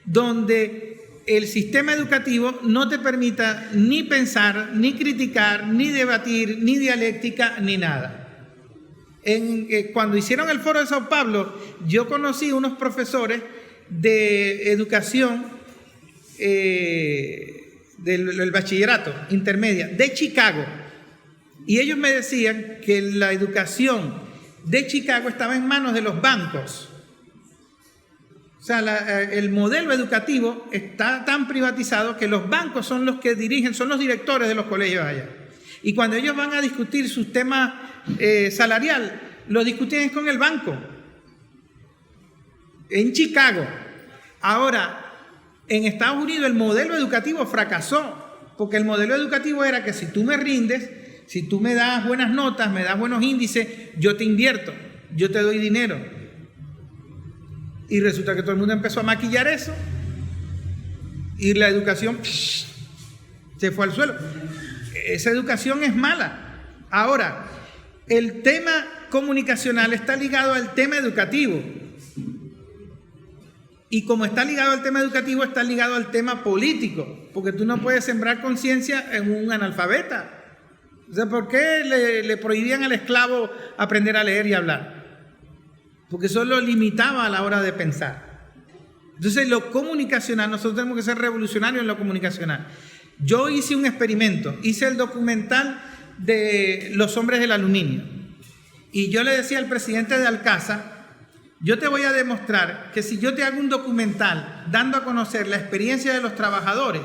donde el sistema educativo no te permita ni pensar, ni criticar, ni debatir, ni dialéctica, ni nada. Cuando hicieron el foro de Sao Paulo, yo conocí unos profesores de educación del bachillerato intermedia de Chicago, y ellos me decían que la educación de Chicago estaba en manos de los bancos. O sea, el modelo educativo está tan privatizado que los bancos son los que dirigen, son los directores de los colegios allá. Y cuando ellos van a discutir sus temas salarial, lo discuten con el banco. En Chicago. Ahora, en Estados Unidos el modelo educativo fracasó, porque el modelo educativo era que si tú me rindes, si tú me das buenas notas, me das buenos índices, yo te invierto, yo te doy dinero. Y resulta que todo el mundo empezó a maquillar eso y la educación se fue al suelo. Esa educación es mala. Ahora, el tema comunicacional está ligado al tema educativo. Y como está ligado al tema educativo, está ligado al tema político. Porque tú no puedes sembrar conciencia en un analfabeta. O sea, ¿por qué le prohibían al esclavo aprender a leer y hablar? Porque eso lo limitaba a la hora de pensar. Entonces, lo comunicacional, nosotros tenemos que ser revolucionarios en lo comunicacional. Yo hice un experimento, hice el documental de los hombres del aluminio. Y yo le decía al presidente de Alcasa, yo te voy a demostrar que si yo te hago un documental dando a conocer la experiencia de los trabajadores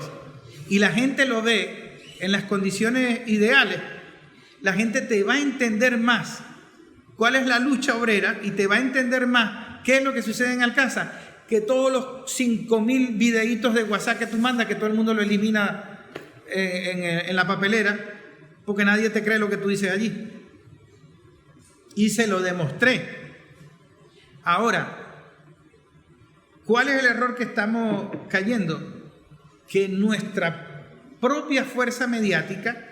y la gente lo ve en las condiciones ideales, la gente te va a entender más cuál es la lucha obrera y te va a entender más qué es lo que sucede en Alcasa, que todos los 5.000 videitos de WhatsApp que tú mandas, que todo el mundo lo elimina en la papelera, porque nadie te cree lo que tú dices allí. Y se lo demostré. Ahora, ¿cuál es el error que estamos cayendo? Que nuestra propia fuerza mediática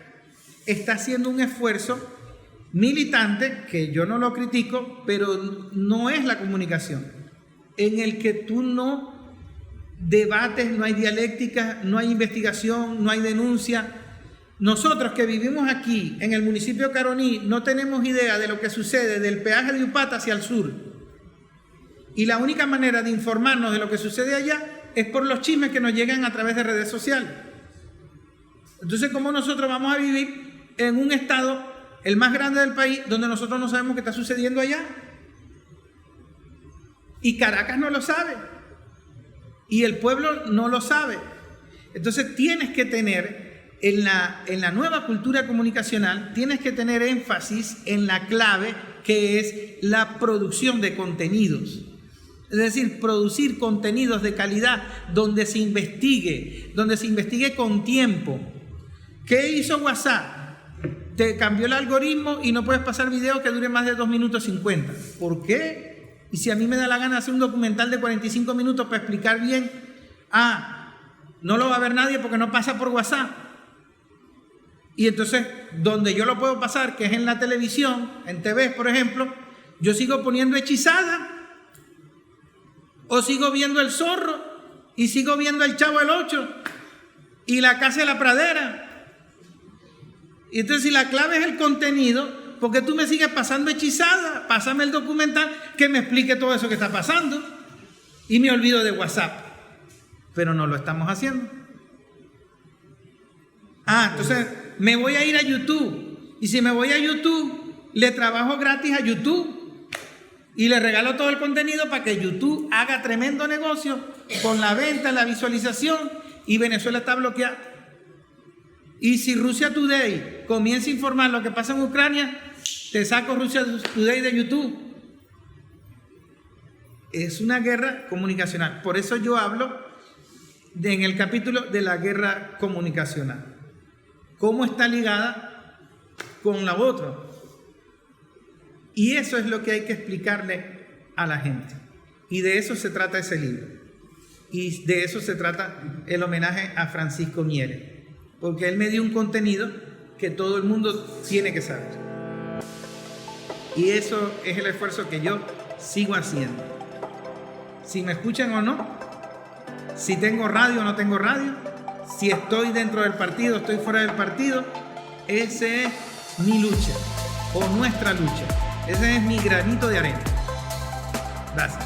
está haciendo un esfuerzo militante, que yo no lo critico, pero no es la comunicación, en el que tú no debates, no hay dialéctica, no hay investigación, no hay denuncia. Nosotros que vivimos aquí en el municipio de Caroní no tenemos idea de lo que sucede del peaje de Upata hacia el sur. Y la única manera de informarnos de lo que sucede allá es por los chismes que nos llegan a través de redes sociales. Entonces, ¿cómo nosotros vamos a vivir en un estado, el más grande del país, donde nosotros no sabemos qué está sucediendo allá? Y Caracas no lo sabe. Y el pueblo no lo sabe. Entonces tienes que tener, en la nueva cultura comunicacional, tienes que tener énfasis en la clave que es la producción de contenidos. Es decir, producir contenidos de calidad donde se investigue con tiempo. ¿Qué hizo WhatsApp? Te cambió el algoritmo y no puedes pasar videos que duren más de 2 minutos 50. ¿Por qué? Y si a mí me da la gana hacer un documental de 45 minutos para explicar bien, no lo va a ver nadie porque no pasa por WhatsApp. Y entonces, donde yo lo puedo pasar, que es en la televisión, en TV, por ejemplo, yo sigo poniendo Hechizada, o sigo viendo El Zorro, y sigo viendo El Chavo del Ocho, y La Casa de la Pradera. Y entonces, si la clave es el contenido, ¿por qué tú me sigues pasando Hechizada? Pásame el documental que me explique todo eso que está pasando. y me olvido de WhatsApp, pero no lo estamos haciendo. Entonces me voy a ir a YouTube, y si me voy a YouTube, le trabajo gratis a YouTube y le regalo todo el contenido para que YouTube haga tremendo negocio con la venta, la visualización, y Venezuela está bloqueada. Y si Russia Today comienza a informar lo que pasa en Ucrania, te saco Russia Today de YouTube. Es una guerra comunicacional. Por eso yo hablo en el capítulo de la guerra comunicacional. ¿Cómo está ligada con la otra? Y eso es lo que hay que explicarle a la gente. Y de eso se trata ese libro. Y de eso se trata el homenaje a Francisco Mieres. Porque él me dio un contenido que todo el mundo tiene que saber. Y eso es el esfuerzo que yo sigo haciendo. Si me escuchan o no, si tengo radio o no tengo radio, si estoy dentro del partido, estoy fuera del partido, esa es mi lucha o nuestra lucha. Ese es mi granito de arena. Gracias.